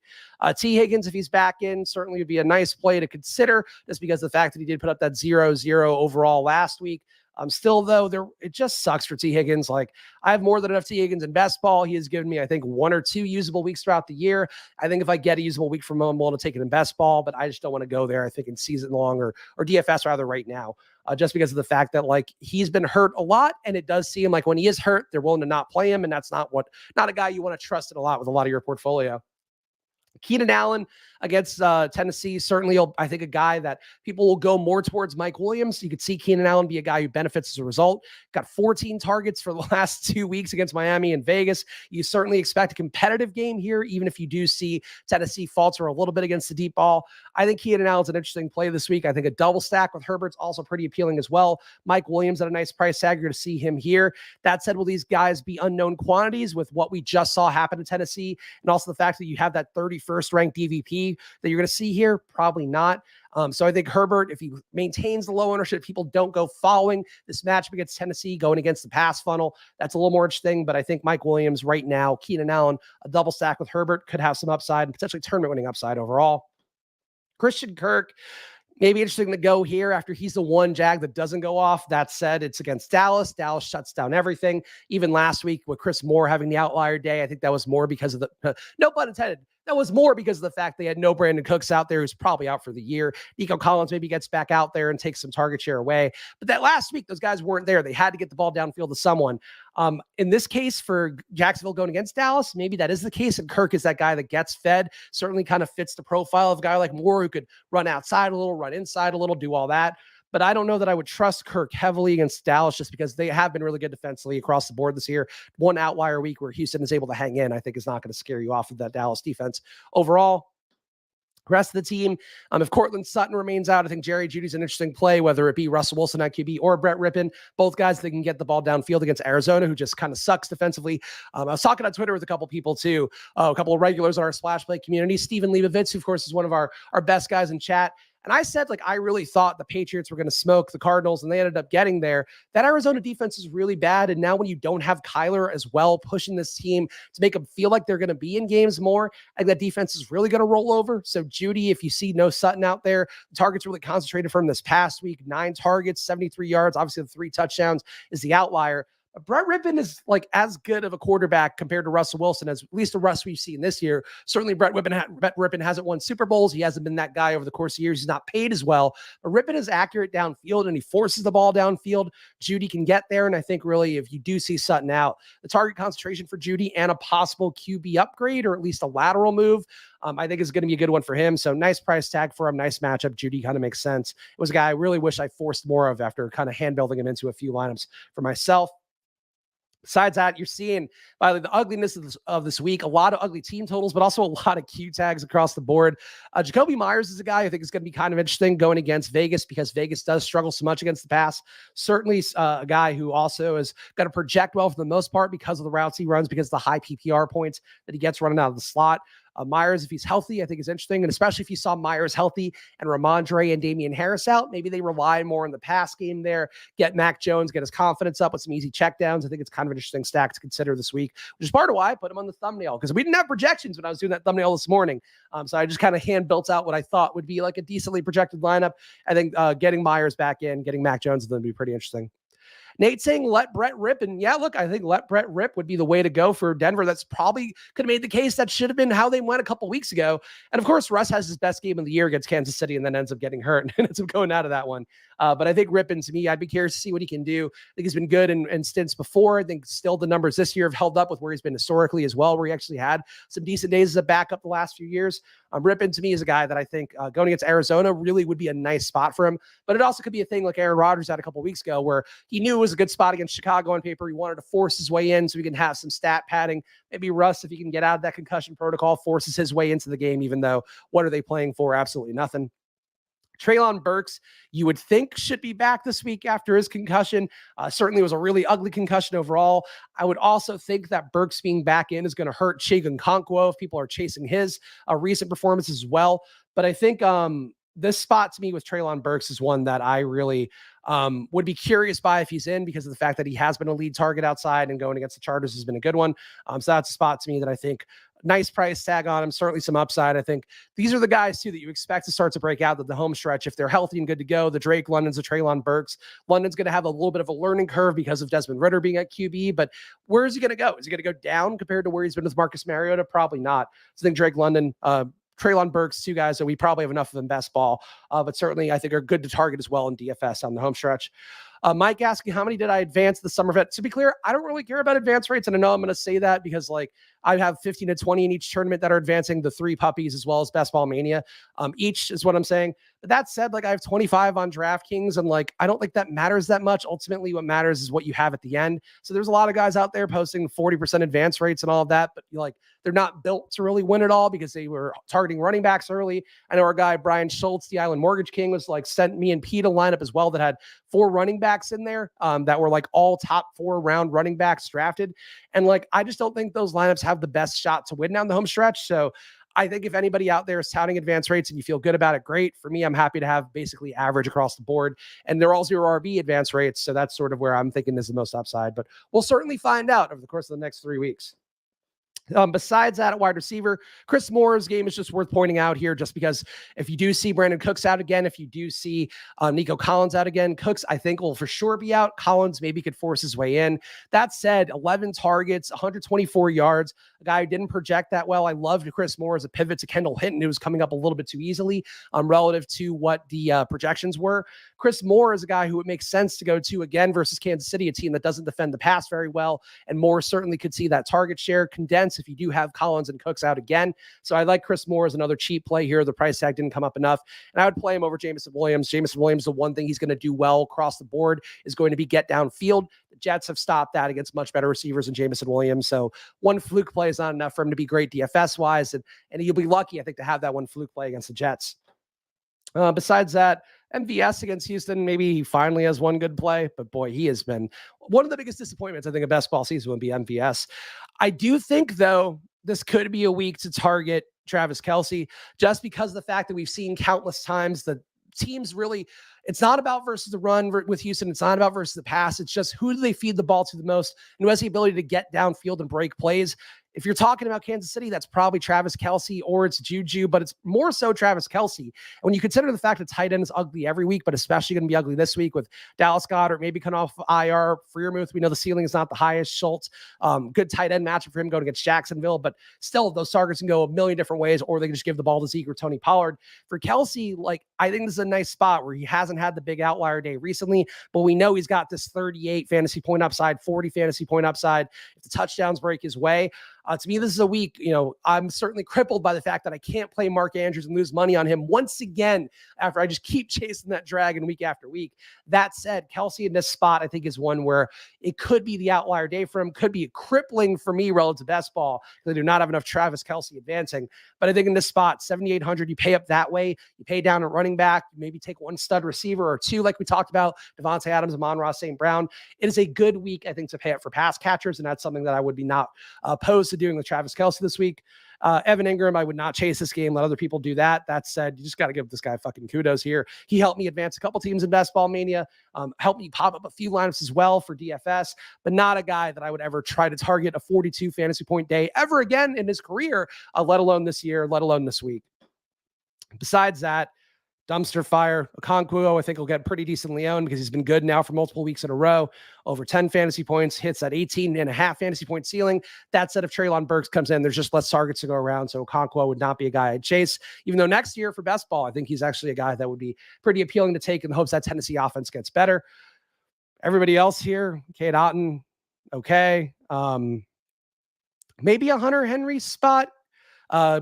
T. Higgins, if he's back in, certainly would be a nice play to consider just because of the fact that he did put up that 0-0 overall last week. Still, though, it just sucks for T. Higgins. Like, I have more than enough T. Higgins in best ball. He has given me, I think, 1 or 2 usable weeks throughout the year. I think if I get a usable week from him, I'm willing to take it in best ball, but I just don't want to go there, I think, in season long or DFS rather right now, just because of the fact that, like, he's been hurt a lot, and it does seem like when he is hurt, they're willing to not play him, and that's not a guy you want to trust in a lot with a lot of your portfolio. Keenan Allen against Tennessee, certainly, I think, a guy that people will go more towards Mike Williams. You could see Keenan Allen be a guy who benefits as a result. Got 14 targets for the last 2 weeks against Miami and Vegas. You certainly expect a competitive game here, even if you do see Tennessee falter a little bit against the deep ball. I think Keenan Allen's an interesting play this week. I think a double stack with Herbert's also pretty appealing as well. Mike Williams at a nice price tag. You're going to see him here. That said, will these guys be unknown quantities with what we just saw happen to Tennessee, and also the fact that you have that 31st ranked DVP that you're going to see here? Probably not. So I think Herbert, if he maintains the low ownership, people don't go following this matchup against Tennessee, going against the pass funnel. That's a little more interesting, but I think Mike Williams right now, Keenan Allen, a double stack with Herbert could have some upside and potentially tournament winning upside overall. Christian Kirk, maybe interesting to go here after he's the one Jag that doesn't go off. That said, it's against Dallas. Dallas shuts down everything. Even last week with Chris Moore having the outlier day, I think that was more because of the, no pun intended, that was more because of the fact they had no Brandon Cooks out there, who's probably out for the year. Nico Collins maybe gets back out there and takes some target share away. But that last week, those guys weren't there. They had to get the ball downfield to someone. In this case, for Jacksonville going against Dallas, maybe that is the case. And Kirk is that guy that gets fed. Certainly kind of fits the profile of a guy like Moore, who could run outside a little, run inside a little, do all that. But I don't know that I would trust Kirk heavily against Dallas, just because they have been really good defensively across the board this year. One outlier week where Houston is able to hang in, I think, is not going to scare you off of that Dallas defense. Overall, rest of the team, if Cortland Sutton remains out, I think Jerry Jeudy's an interesting play, whether it be Russell Wilson at QB or Brett Rippon. Both guys that can get the ball downfield against Arizona, who just kind of sucks defensively. I was talking on Twitter with a couple people too, a couple of regulars on our Splash Play community. Steven Leibovitz, who of course is one of our best guys in chat. And I said, like, I really thought the Patriots were going to smoke the Cardinals, and they ended up getting there. That Arizona defense is really bad. And now when you don't have Kyler as well pushing this team to make them feel like they're going to be in games more, I think that defense is really going to roll over. So Jeudy, if you see no Sutton out there, the targets really concentrated for him this past week. 9 targets, 73 yards. Obviously, the 3 touchdowns is the outlier. Brett Rippon is like as good of a quarterback compared to Russell Wilson as at least the Russ we've seen this year. Certainly Brett Rippon hasn't won Super Bowls. He hasn't been that guy over the course of years. He's not paid as well, but Rippon is accurate downfield and he forces the ball downfield. Jeudy can get there. And I think really, if you do see Sutton out, the target concentration for Jeudy and a possible QB upgrade, or at least a lateral move, I think is going to be a good one for him. So nice price tag for him. Nice matchup. Jeudy kind of makes sense. It was a guy I really wish I forced more of after kind of hand building him into a few lineups for myself. Besides that, you're seeing by the ugliness of this week, a lot of ugly team totals, but also a lot of Q tags across the board. Jacoby Myers is a guy I think is going to be kind of interesting going against Vegas, because Vegas does struggle so much against the pass. Certainly a guy who also is going to project well for the most part because of the routes he runs, because of the high PPR points that he gets running out of the slot. Myers, if he's healthy, I think is interesting. And especially if you saw Myers healthy and Ramondre and Damian Harris out, maybe they rely more on the pass game there, get Mac Jones, get his confidence up with some easy checkdowns. I think it's kind of an interesting stack to consider this week, which is part of why I put him on the thumbnail, because we didn't have projections when I was doing that thumbnail this morning. So I just kind of hand built out what I thought would be like a decently projected lineup. I think getting Myers back in, getting Mac Jones is going to be pretty interesting. Nate saying let Brett rip. And yeah, look, I think let Brett rip would be the way to go for Denver. That's probably could have made the case that should have been how they went a couple weeks ago. And of course, Russ has his best game of the year against Kansas City and then ends up getting hurt and ends up going out of that one. But I think Rippon, to me, I'd be curious to see what he can do. I think he's been good in stints before. I think still the numbers this year have held up with where he's been historically as well, where he actually had some decent days as a backup the last few years. Rippon, to me, is a guy that I think going against Arizona really would be a nice spot for him. But it also could be a thing like Aaron Rodgers had a couple weeks ago, where he knew it was a good spot against Chicago on paper. He wanted to force his way in so he can have some stat padding. Maybe Russ, if he can get out of that concussion protocol, forces his way into the game, even though what are they playing for? Absolutely nothing. Treylon Burks, you would think should be back this week after his concussion. Certainly was a really ugly concussion overall. I would also think that Burks being back in is going to hurt Chig Okonkwo if people are chasing his recent performance as well. But I think this spot to me with Treylon Burks is one that I really would be curious by if he's in, because of the fact that he has been a lead target outside and going against the Chargers has been a good one. So that's a spot to me that I think Nice price tag on him, certainly some upside. I think these are the guys, too, that you expect to start to break out of the home stretch if they're healthy and good to go. The Drake Londons, the Treylon Burks. London's going to have a little bit of a learning curve because of Desmond Ridder being at QB, but where is he going to go? Is he going to go down compared to where he's been with Marcus Mariota? Probably not. So I think Drake London, Treylon Burks, two guys that we probably have enough of in best ball, but certainly I think are good to target as well in DFS on the home stretch. Mike asking, how many did I advance the summer vet? To be clear, I don't really care about advance rates. And I know I'm going to say that because I have 15 to 20 in each tournament that are advancing, the 3 puppies as well as Best Ball Mania. Each is what I'm saying. But that said, I have 25 on DraftKings and I don't think that matters that much. Ultimately, what matters is what you have at the end. So there's a lot of guys out there posting 40% advance rates and all of that, but they're not built to really win it all because they were targeting running backs early. I know our guy, Brian Schultz, the Island Mortgage King, was sent me and Pete a lineup as well that had 4 running backs in there that were all top 4 round running backs drafted. And I just don't think those lineups have the best shot to win down the home stretch. So I think if anybody out there is touting advance rates and you feel good about it, great. For me, I'm happy to have basically average across the board. And they're all 0 RB advance rates. So that's sort of where I'm thinking is the most upside. But we'll certainly find out over the course of the next 3 weeks. Besides that, at wide receiver, Chris Moore's game is just worth pointing out here, just because if you do see Brandon Cooks out again, if you do see Nico Collins out again, Cooks, I think, will for sure be out. Collins maybe could force his way in. That said, 11 targets, 124 yards, a guy who didn't project that well. I loved Chris Moore as a pivot to Kendall Hinton, who was coming up a little bit too easily relative to what the projections were. Chris Moore is a guy who it makes sense to go to again versus Kansas City, a team that doesn't defend the pass very well, and Moore certainly could see that target share condense if you do have Collins and Cooks out again. So I like Chris Moore as another cheap play here. The price tag didn't come up enough, and I would play him over Jameson Williams. Jameson Williams, the one thing he's going to do well across the board is going to be get downfield. The Jets have stopped that against much better receivers than Jameson Williams. So one fluke play is not enough for him to be great DFS-wise, and you'll be lucky, I think, to have that one fluke play against the Jets. Besides that, MVS against Houston, maybe he finally has one good play, but boy, he has been one of the biggest disappointments, I think, of best ball season would be MVS. I do think, though, this could be a week to target Travis Kelce, just because of the fact that we've seen countless times that teams really, it's not about versus the run with Houston. It's not about versus the pass. It's just who do they feed the ball to the most and who has the ability to get downfield and break plays. If you're talking about Kansas City, that's probably Travis Kelce or it's Juju, but it's more so Travis Kelce. And when you consider the fact that tight end is ugly every week, but especially going to be ugly this week with Dallas Goedert maybe coming off IR, Freiermuth, we know the ceiling is not the highest. Schultz, good tight end matchup for him going against Jacksonville, but still those targets can go a million different ways, or they can just give the ball to Zeke or Tony Pollard. For Kelce, I think this is a nice spot where he hasn't had the big outlier day recently, but we know he's got this 38 fantasy point upside, 40 fantasy point upside if the touchdowns break his way. To me, this is a week, I'm certainly crippled by the fact that I can't play Mark Andrews and lose money on him once again after I just keep chasing that dragon week after week. That said, Kelce in this spot, I think, is one where it could be the outlier day for him, could be crippling for me relative to best ball because I do not have enough Travis Kelce advancing. But I think in this spot, 7,800, you pay up that way, you pay down at running back, maybe take one stud receiver or two, like we talked about, Devontae Adams, Amon-Ra St. Brown. It is a good week, I think, to pay up for pass catchers, and that's something that I would be not opposed to doing with Travis Kelce this week. Evan Ingram, I would not chase this game. Let other people do that. That said, you just got to give this guy fucking kudos here. He helped me advance a couple teams in Best Ball Mania, helped me pop up a few lineups as well for DFS, but not a guy that I would ever try to target a 42 fantasy point day ever again in his career, let alone this year, let alone this week. Besides that, dumpster fire. Okonkwo, I think, will get pretty decently owned because he's been good now for multiple weeks in a row. Over 10 fantasy points, hits that 18.5 fantasy point ceiling. That said, if Treylon Burks comes in, there's just less targets to go around. So Okonkwo would not be a guy I'd chase, even though next year for best ball, I think he's actually a guy that would be pretty appealing to take in the hopes that Tennessee offense gets better. Everybody else here, Cade Otton, okay. Maybe a Hunter Henry spot.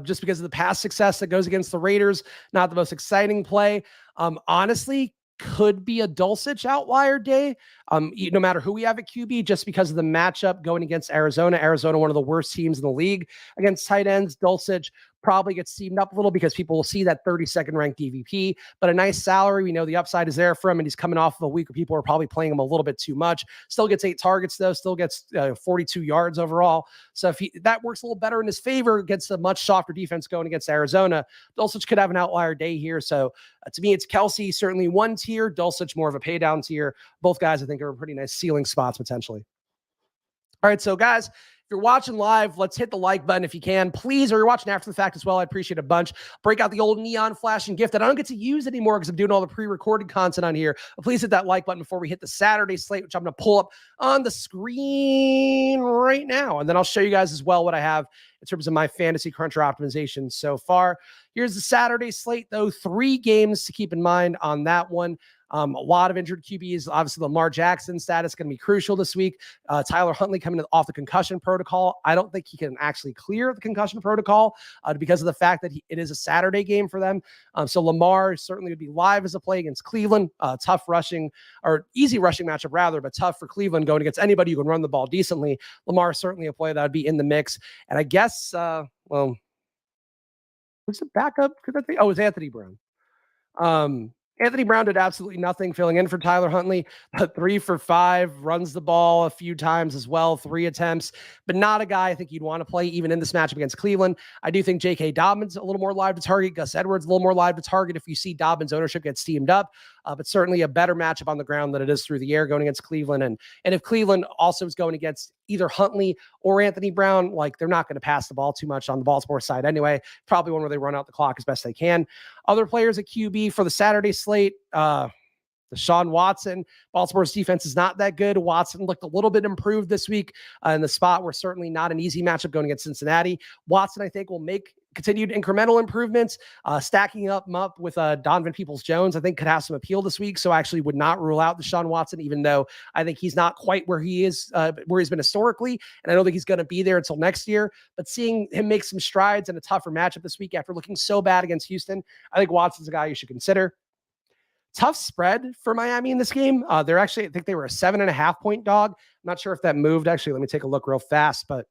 Just because of the past success that goes against the Raiders, not the most exciting play. Honestly, could be a Dulcich outlier day, no matter who we have at QB, just because of the matchup going against Arizona. Arizona, one of the worst teams in the league against tight ends. Dulcich probably gets steamed up a little because people will see that 32nd ranked DVP, but a nice salary. We know the upside is there for him, and he's coming off of a week where people are probably playing him a little bit too much. Still gets 8 targets though, still gets 42 yards overall. So if that works a little better in his favor against a much softer defense going against Arizona, Dulcich could have an outlier day here. So to me, it's Kelce, certainly one tier, Dulcich more of a pay down tier. Both guys, I think, are pretty nice ceiling spots potentially. All right, so guys, if you're watching live, let's hit the like button if you can, please, or you're watching after the fact as well. I'd appreciate it a bunch. Break out the old neon flashing gift that I don't get to use anymore because I'm doing all the pre-recorded content on here. But please hit that like button before we hit the Saturday slate, which I'm going to pull up on the screen right now. And then I'll show you guys as well what I have in terms of my fantasy cruncher optimization so far. Here's the Saturday slate, though. 3 games to keep in mind on that one. A lot of injured QBs. Obviously, Lamar Jackson status going to be crucial this week. Tyler Huntley coming off the concussion protocol. I don't think he can actually clear the concussion protocol because of the fact that it is a Saturday game for them. So Lamar certainly would be live as a play against Cleveland. Tough rushing, or easy rushing matchup rather, but tough for Cleveland going against anybody who can run the ball decently. Lamar is certainly a play that would be in the mix. And I guess, who's the backup? Oh, it's Anthony Brown. Anthony Brown did absolutely nothing, filling in for Tyler Huntley. 3 for 5, runs the ball a few times as well, 3 attempts, but not a guy I think you'd want to play even in this matchup against Cleveland. I do think J.K. Dobbins a little more live to target. Gus Edwards a little more live to target if you see Dobbins' ownership get steamed up, but certainly a better matchup on the ground than it is through the air going against Cleveland. And if Cleveland also is going against either Huntley or Anthony Brown, like they're not going to pass the ball too much on the Baltimore side anyway. Probably one where they run out the clock as best they can. Other players at QB for the Saturday slate, Deshaun Watson. Baltimore's defense is not that good. Watson looked a little bit improved this week in the spot where certainly not an easy matchup going against Cincinnati. Watson, I think, will make continued incremental improvements. Stacking up with Donovan Peoples-Jones, I think could have some appeal this week. So I actually would not rule out Deshaun Watson, even though I think he's not quite where he is, where he's been historically. And I don't think he's going to be there until next year. But seeing him make some strides in a tougher matchup this week after looking so bad against Houston, I think Watson's a guy you should consider. Tough spread for Miami in this game. They're actually, I think they were a 7.5 point dog. I'm not sure if that moved. Actually, let me take a look real fast, but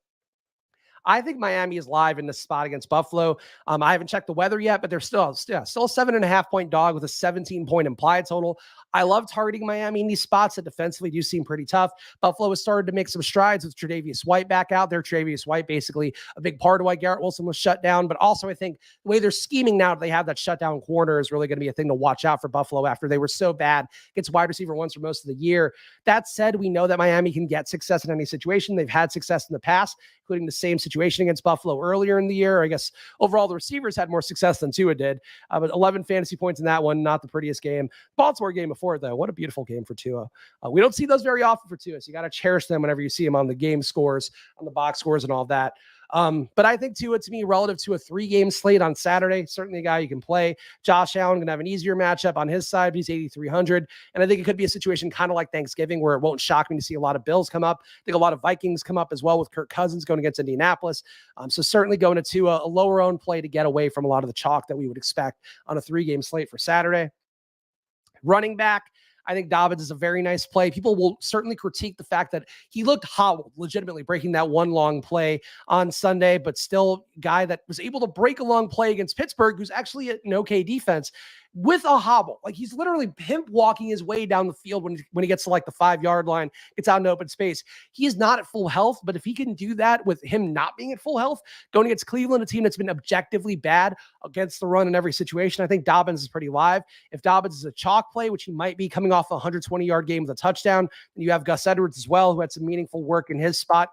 I think Miami is live in this spot against Buffalo. I haven't checked the weather yet, but they're still a 7.5 point dog with a 17 point implied total. I love targeting Miami in these spots that defensively do seem pretty tough. Buffalo has started to make some strides with Tre'Davious White back out there. Tre'Davious White, basically a big part of why Garrett Wilson was shut down, but also I think the way they're scheming now that they have that shutdown corner is really going to be a thing to watch out for Buffalo after they were so bad against wide receiver ones for most of the year. That said, we know that Miami can get success in any situation. They've had success in the past, including the same situation against Buffalo earlier in the year. I guess overall the receivers had more success than Tua did, but 11 fantasy points in that one, not the prettiest game. Baltimore game before, though, what a beautiful game for Tua. We don't see those very often for Tua, so you got to cherish them whenever you see them on the game scores, on the box scores and all that. But I think Tua, to me, relative to a 3-game slate on Saturday, certainly a guy you can play. Josh Allen going to have an easier matchup on his side. He's 8,300. And I think it could be a situation kind of like Thanksgiving where it won't shock me to see a lot of Bills come up. I think a lot of Vikings come up as well with Kirk Cousins going against Indianapolis. So certainly going to Tua, a lower owned play to get away from a lot of the chalk that we would expect on a 3-game slate for Saturday. Running back, I think Dobbins is a very nice play. People will certainly critique the fact that he looked hobbled, legitimately breaking that one long play on Sunday, but still a guy that was able to break a long play against Pittsburgh, who's actually an okay defense, with a hobble. Like he's literally pimp walking his way down the field when he gets to like the 5-yard line, gets out in open space. He is not at full health, but if he can do that with him not being at full health, going against Cleveland, a team that's been objectively bad against the run in every situation, I think Dobbins is pretty live. If Dobbins is a chalk play, which he might be coming off a 120-yard game with a touchdown, then you have Gus Edwards as well, who had some meaningful work in his spot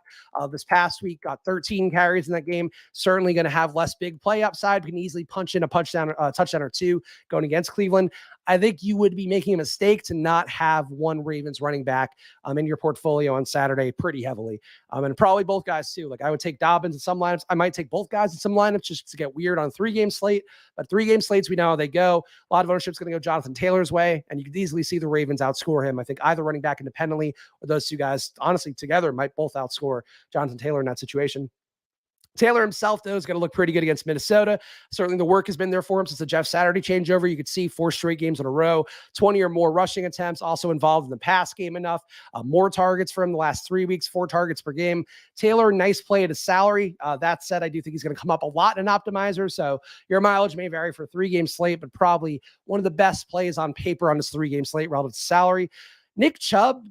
this past week, got 13 carries in that game. Certainly going to have less big play upside. We can easily punch in a touchdown or two going against Cleveland. I think you would be making a mistake to not have one Ravens running back in your portfolio on Saturday pretty heavily. And probably both guys too. Like I would take Dobbins in some lineups. I might take both guys in some lineups just to get weird on a 3-game slate. But 3-game slates, we know how they go. A lot of ownership is going to go Jonathan Taylor's way, and you could easily see the Ravens outscore him. I think either running back independently or those two guys, honestly, together might both outscore Jonathan Taylor in that situation. Taylor himself, though, is going to look pretty good against Minnesota. Certainly the work has been there for him since the Jeff Saturday changeover. You could see 4 straight games in a row, 20 or more rushing attempts, also involved in the pass game enough. More targets for him the last 3 weeks, 4 targets per game. Taylor, nice play at his salary. That said, I do think he's going to come up a lot in optimizer. So your mileage may vary for a 3-game slate, but probably one of the best plays on paper on this 3-game slate relative to salary. Nick Chubb,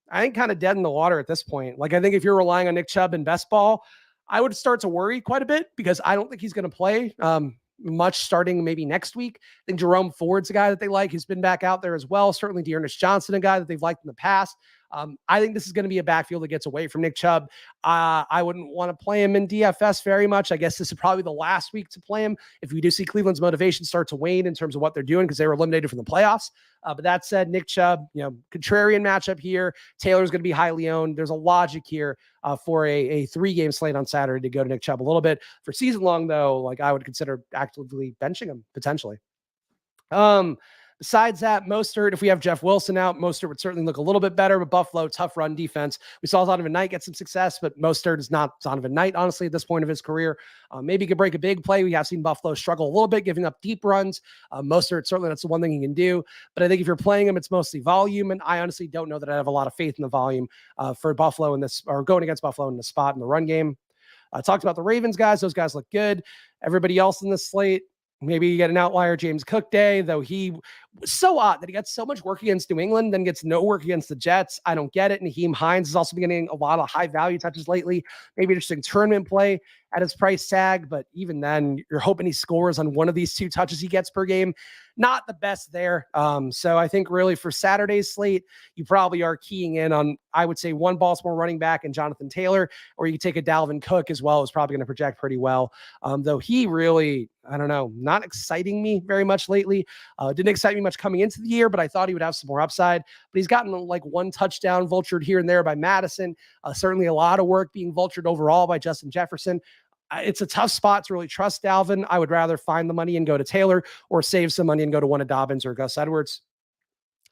I think kind of dead in the water at this point. Like I think if you're relying on Nick Chubb in best ball, I would start to worry quite a bit because I don't think he's going to play much starting maybe next week. I think Jerome Ford's a guy that they like. He's been back out there as well. Certainly Dearness Johnson, a guy that they've liked in the past. I think this is going to be a backfield that gets away from Nick Chubb. I wouldn't want to play him in DFS very much. I guess this is probably the last week to play him if we do see Cleveland's motivation start to wane in terms of what they're doing because they were eliminated from the playoffs. But that said, Nick Chubb, contrarian matchup here. Taylor's going to be highly owned. There's a logic here for a 3-game slate on Saturday to go to Nick Chubb a little bit. For season long, though, like I would consider actively benching him potentially. Besides that, Mostert, if we have Jeff Wilson out, Mostert would certainly look a little bit better, but Buffalo, tough run defense. We saw Donovan Knight get some success, but Mostert is not Donovan Knight, honestly, at this point of his career. Maybe he could break a big play. We have seen Buffalo struggle a little bit, giving up deep runs. Mostert, certainly that's the one thing he can do. But I think if you're playing him, it's mostly volume, and I honestly don't know that I have a lot of faith in the volume for Buffalo in this, or going against Buffalo in the spot in the run game. Talked about the Ravens guys. Those guys look good. Everybody else in this slate, maybe you get an outlier, James Cook day, though he was so odd that he got so much work against New England, then gets no work against the Jets. I don't get it. Naheem Hines has also been getting a lot of high value touches lately. Maybe interesting tournament play at his price tag, but even then, you're hoping he scores on one of these 2 touches he gets per game. Not the best there. So I think really for Saturday's slate, you probably are keying in on, I would say, one Baltimore running back and Jonathan Taylor, or you could take a Dalvin Cook as well, is probably going to project pretty well. Though he really, I don't know, not exciting me very much lately. Didn't excite me much coming into the year, but I thought he would have some more upside. But he's gotten like 1 touchdown vultured here and there by Madison. Certainly a lot of work being vultured overall by Justin Jefferson. It's a tough spot to really trust Dalvin. I would rather find the money and go to Taylor, or save some money and go to one of Dobbins or Gus Edwards.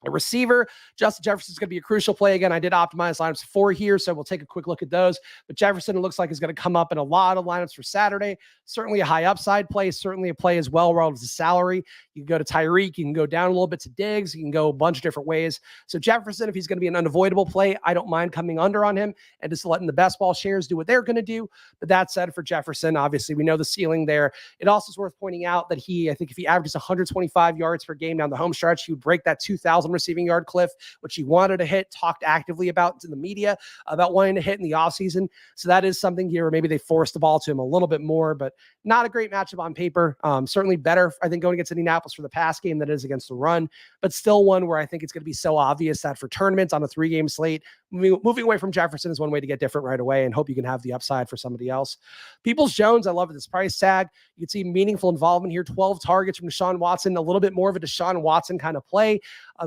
A receiver, Justin Jefferson is going to be a crucial play. Again, I did optimize lineups 4 here, so we'll take a quick look at those. But Jefferson, it looks like, is going to come up in a lot of lineups for Saturday. Certainly a high upside play, certainly a play as well relative to salary. You can go to Tyreek, you can go down a little bit to Diggs, you can go a bunch of different ways. So Jefferson, if he's going to be an unavoidable play, I don't mind coming under on him and just letting the best ball shares do what they're going to do. But that said, for Jefferson, obviously we know the ceiling there. It also is worth pointing out that I think if he averages 125 yards per game down the home stretch, he would break that 2,000 receiving yard cliff, which he wanted to hit, talked actively about in the media about wanting to hit in the offseason. So that is something here where maybe they forced the ball to him a little bit more, but not a great matchup on paper. Certainly better, I think, going against Indianapolis for the pass game than it is against the run, but still one where I think it's going to be so obvious that for tournaments on a 3-game slate, moving away from Jefferson is one way to get different right away and hope you can have the upside for somebody else. Peoples-Jones, I love this price tag. You can see meaningful involvement here, 12 targets from Deshaun Watson, a little bit more of a Deshaun Watson kind of play.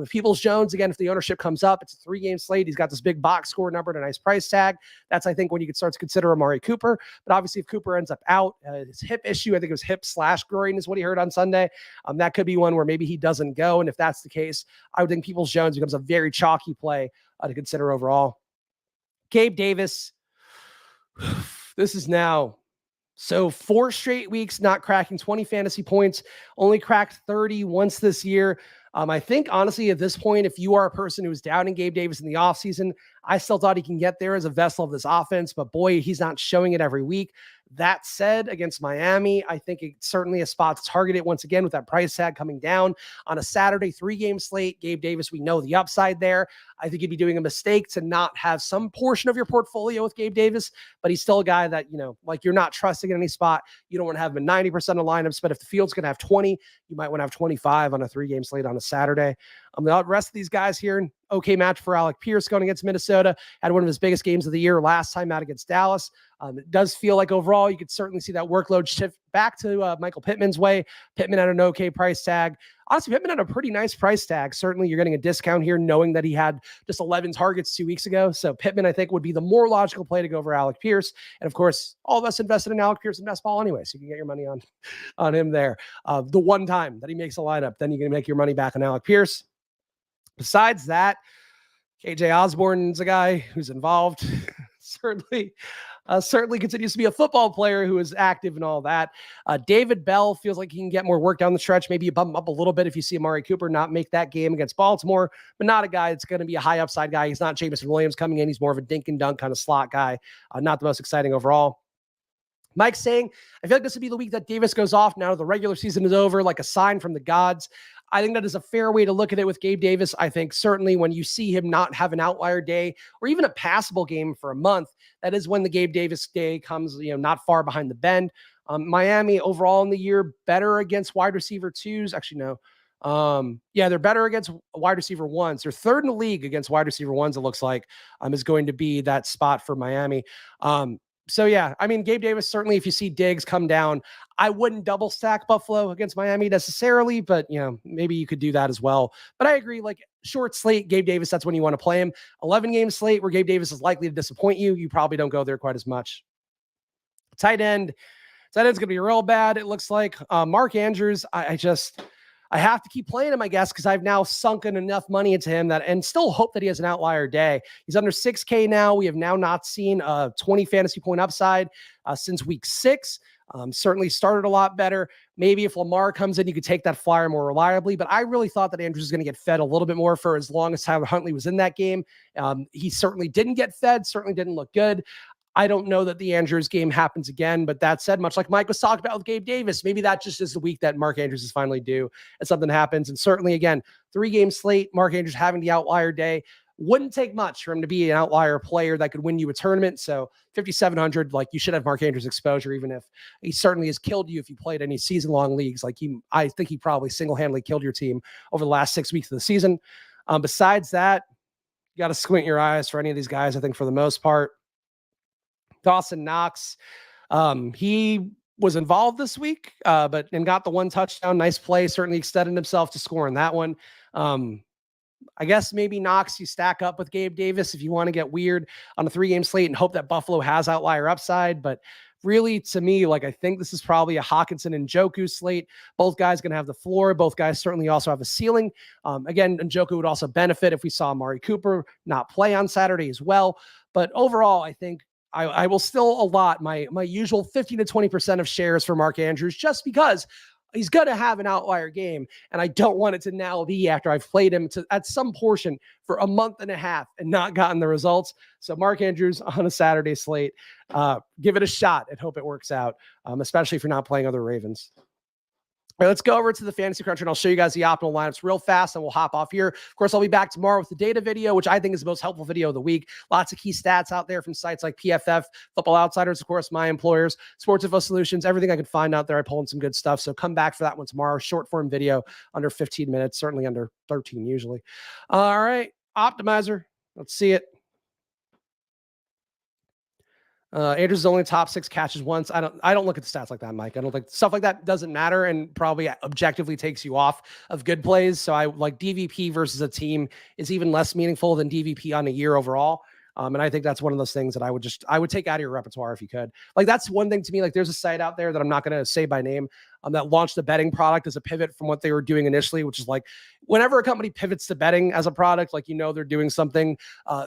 Peoples-Jones, again, if the ownership comes up, it's a 3-game slate. He's got this big box score number and a nice price tag. That's, I think, when you could start to consider Amari Cooper. But obviously, if Cooper ends up out, his hip issue, I think it was hip/groin is what he heard on Sunday. That could be one where maybe he doesn't go. And if that's the case, I would think Peoples-Jones becomes a very chalky play to consider overall. Gabe Davis, this is now 4 straight weeks not cracking 20 fantasy points, only cracked 30 once this year. I think, honestly, at this point, if you are a person who was doubting Gabe Davis in the offseason, I still thought he can get there as a vessel of this offense, but boy, he's not showing it every week. That said, against Miami, I think it's certainly a spot to target it once again with that price tag coming down on a Saturday 3-game slate. Gabe Davis, we know the upside there. I think you'd be doing a mistake to not have some portion of your portfolio with Gabe Davis, but he's still a guy that, like, you're not trusting in any spot. You don't want to have him in 90% of lineups, but if the field's going to have 20, you might want to have 25 on a 3-game slate on a Saturday. The rest of these guys here, okay match for Alec Pierce going against Minnesota. Had one of his biggest games of the year last time out against Dallas. It does feel like overall you could certainly see that workload shift back to Michael Pittman's way. Pittman at an okay price tag. Honestly, Pittman had a pretty nice price tag. Certainly you're getting a discount here knowing that he had just 11 targets 2 weeks ago. So Pittman, I think, would be the more logical play to go over Alec Pierce. And of course, all of us invested in Alec Pierce in best ball anyway, so you can get your money on him there. The one time that he makes a lineup, then you can make your money back on Alec Pierce. Besides that, KJ Osborne's a guy who's involved. Certainly continues to be a football player who is active and all that. David Bell feels like he can get more work down the stretch. Maybe you bump him up a little bit if you see Amari Cooper not make that game against Baltimore, but not a guy that's going to be a high upside guy. He's not Jameson Williams coming in. He's more of a dink and dunk kind of slot guy. Not the most exciting overall. Mike's saying, I feel like this would be the week that Davis goes off now the regular season is over, like a sign from the gods. I think that is a fair way to look at it with Gabe Davis. I think certainly when you see him not have an outlier day or even a passable game for a month, that is when the Gabe Davis day comes, not far behind the bend. Miami overall in the year, better against wide receiver twos. Actually, no. Yeah, they're better against wide receiver ones. They're third in the league against wide receiver ones, it looks like, is going to be that spot for Miami. So yeah, I mean, Gabe Davis, certainly if you see Diggs come down, I wouldn't double stack Buffalo against Miami necessarily, but maybe you could do that as well. But I agree, like short slate, Gabe Davis, that's when you want to play him. 11 game slate where Gabe Davis is likely to disappoint you. You probably don't go there quite as much. Tight end's going to be real bad. It looks like Mark Andrews. I have to keep playing him, I guess, because I've now sunken enough money into him and still hope that he has an outlier day. He's under 6K now. We have now not seen a 20 fantasy point upside since week 6. Certainly started a lot better. Maybe if Lamar comes in, you could take that flyer more reliably. But I really thought that Andrews was going to get fed a little bit more for as long as Tyler Huntley was in that game. He certainly didn't get fed, certainly didn't look good. I don't know that the Andrews game happens again, but that said, much like Mike was talking about with Gabe Davis, maybe that just is the week that Mark Andrews is finally due and something happens. And certainly, again, 3-game slate, Mark Andrews having the outlier day. Wouldn't take much for him to be an outlier player that could win you a tournament. So 5,700, like you should have Mark Andrews exposure, even if he certainly has killed you if you played any season-long leagues. Like I think he probably single-handedly killed your team over the last 6 weeks of the season. Besides that, you got to squint your eyes for any of these guys, I think, for the most part. Dawson Knox, he was involved this week, but got the 1 touchdown. Nice play. Certainly extended himself to score in that one. I guess maybe Knox, you stack up with Gabe Davis if you want to get weird on a 3-game slate and hope that Buffalo has outlier upside. But really, to me, like I think this is probably a Hawkinson and Njoku slate. Both guys going to have the floor. Both guys certainly also have a ceiling. Again, Njoku would also benefit if we saw Amari Cooper not play on Saturday as well. But overall, I think I will still allot my usual 15 to 20% of shares for Mark Andrews just because he's going to have an outlier game. And I don't want it to now be after I've played him at some portion for a month and a half and not gotten the results. So Mark Andrews on a Saturday slate, give it a shot and hope it works out, especially if you're not playing other Ravens. All right, let's go over to the Fantasy Cruncher, and I'll show you guys the optimal lineups real fast, and we'll hop off here. Of course, I'll be back tomorrow with the data video, which I think is the most helpful video of the week. Lots of key stats out there from sites like PFF, Football Outsiders, of course, my employers, Sports Info Solutions, everything I could find out there. I pulled in some good stuff, so come back for that one tomorrow. Short form video, under 15 minutes, certainly under 13 usually. All right, Optimizer, let's see it. Andrews is only top 6 catches once. I don't look at the stats like that, Mike. I don't think stuff like that doesn't matter and probably objectively takes you off of good plays. So I like DVP versus a team is even less meaningful than DVP on a year overall. And I think that's one of those things that I would take out of your repertoire if you could. Like that's one thing to me. Like there's a site out there that I'm not going to say by name that launched the betting product as a pivot from what they were doing initially, which is like whenever a company pivots to betting as a product, like they're doing something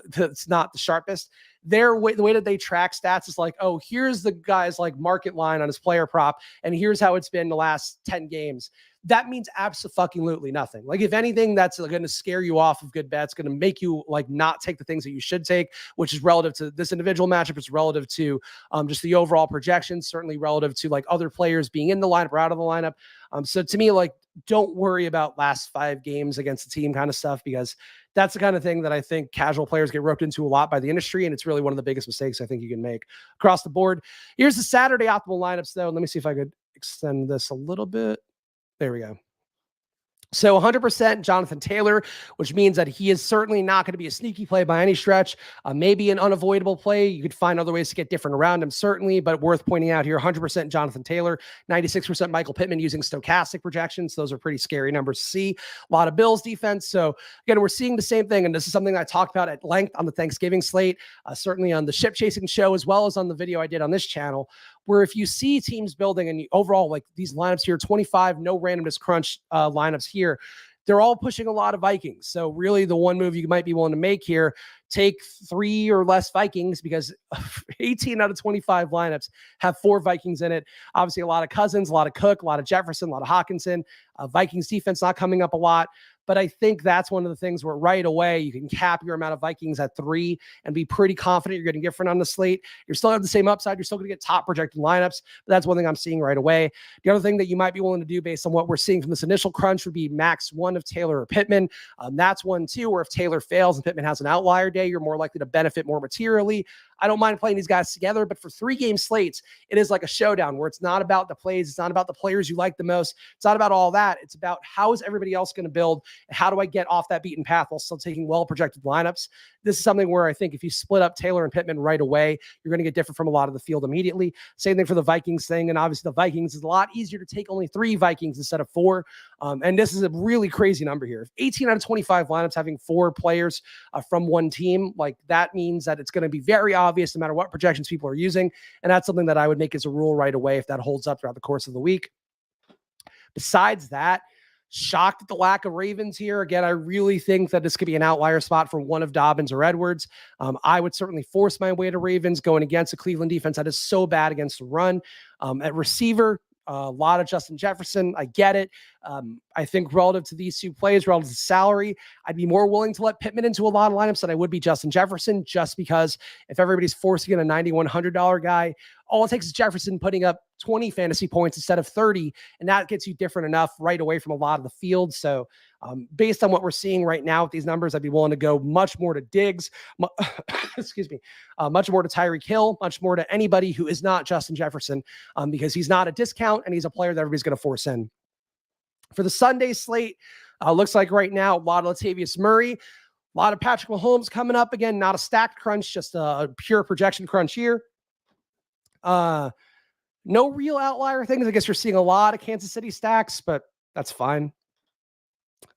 that's not the sharpest. The way that they track stats is like, oh, here's the guy's like market line on his player prop, and here's how it's been the last 10 games. That means absolutely nothing. Like if anything, that's going to scare you off of good bets, going to make you like not take the things that you should take, which is relative to this individual matchup. It's relative to just the overall projections, certainly relative to like other players being in the lineup or out of the lineup. So to me, like, don't worry about last 5 games against the team kind of stuff, because that's the kind of thing that I think casual players get roped into a lot by the industry. And it's really one of the biggest mistakes I think you can make across the board. Here's the Saturday optimal lineups though. Let me see if I could extend this a little bit. There we go. So 100% Jonathan Taylor, which means that he is certainly not going to be a sneaky play by any stretch. Maybe an unavoidable play. You could find other ways to get different around him, certainly, but worth pointing out here, 100% Jonathan Taylor, 96% Michael Pittman using stochastic projections. Those are pretty scary numbers to see. A lot of Bills defense. So again, we're seeing the same thing, and this is something I talked about at length on the Thanksgiving slate, certainly on the Ship Chasing show, as well as on the video I did on this channel, where if you see teams building and overall, like these lineups here, 25, no randomness crunch lineups here, they're all pushing a lot of Vikings. So really the one move you might be willing to make here, take 3 or less Vikings, because 18 out of 25 lineups have 4 Vikings in it. Obviously a lot of Cousins, a lot of Cook, a lot of Jefferson, a lot of Hawkinson. Vikings defense not coming up a lot. But I think that's one of the things where right away you can cap your amount of Vikings at 3 and be pretty confident you're getting different on the slate. You're still have the same upside. You're still going to get top projected lineups. But that's one thing I'm seeing right away. The other thing that you might be willing to do based on what we're seeing from this initial crunch would be max 1 of Taylor or Pittman. That's one too, where if Taylor fails and Pittman has an outlier day, you're more likely to benefit more materially. I don't mind playing these guys together, but for 3-game slates, it is like a showdown where it's not about the plays. It's not about the players you like the most. It's not about all that. It's about how is everybody else going to build and how do I get off that beaten path while still taking well-projected lineups. This is something where I think if you split up Taylor and Pittman right away, you're going to get different from a lot of the field immediately. Same thing for the Vikings thing. And obviously the Vikings is a lot easier to take only 3 Vikings instead of 4. And this is a really crazy number here. 18 out of 25 lineups having 4 players from one team, like that means that it's going to be very obvious no matter what projections people are using. And that's something that I would make as a rule right away if that holds up throughout the course of the week. Besides that, shocked at the lack of Ravens here. Again, I really think that this could be an outlier spot for one of Dobbins or Edwards. I would certainly force my way to Ravens going against a Cleveland defense that is so bad against the run. At receiver, a lot of Justin Jefferson. I get it. I think relative to these 2 plays, relative to salary, I'd be more willing to let Pittman into a lot of lineups than I would be Justin Jefferson, just because if everybody's forcing in a $9,100 guy, all it takes is Jefferson putting up 20 fantasy points instead of 30, and that gets you different enough right away from a lot of the field. So based on what we're seeing right now with these numbers, I'd be willing to go much more to Diggs, excuse me, much more to Tyreek Hill, much more to anybody who is not Justin Jefferson, because he's not a discount and he's a player that everybody's going to force in. For the Sunday slate, looks like right now, a lot of Latavius Murray, a lot of Patrick Mahomes coming up again, not a stacked crunch, just a pure projection crunch here. No real outlier things. I guess you're seeing a lot of Kansas City stacks, but that's fine.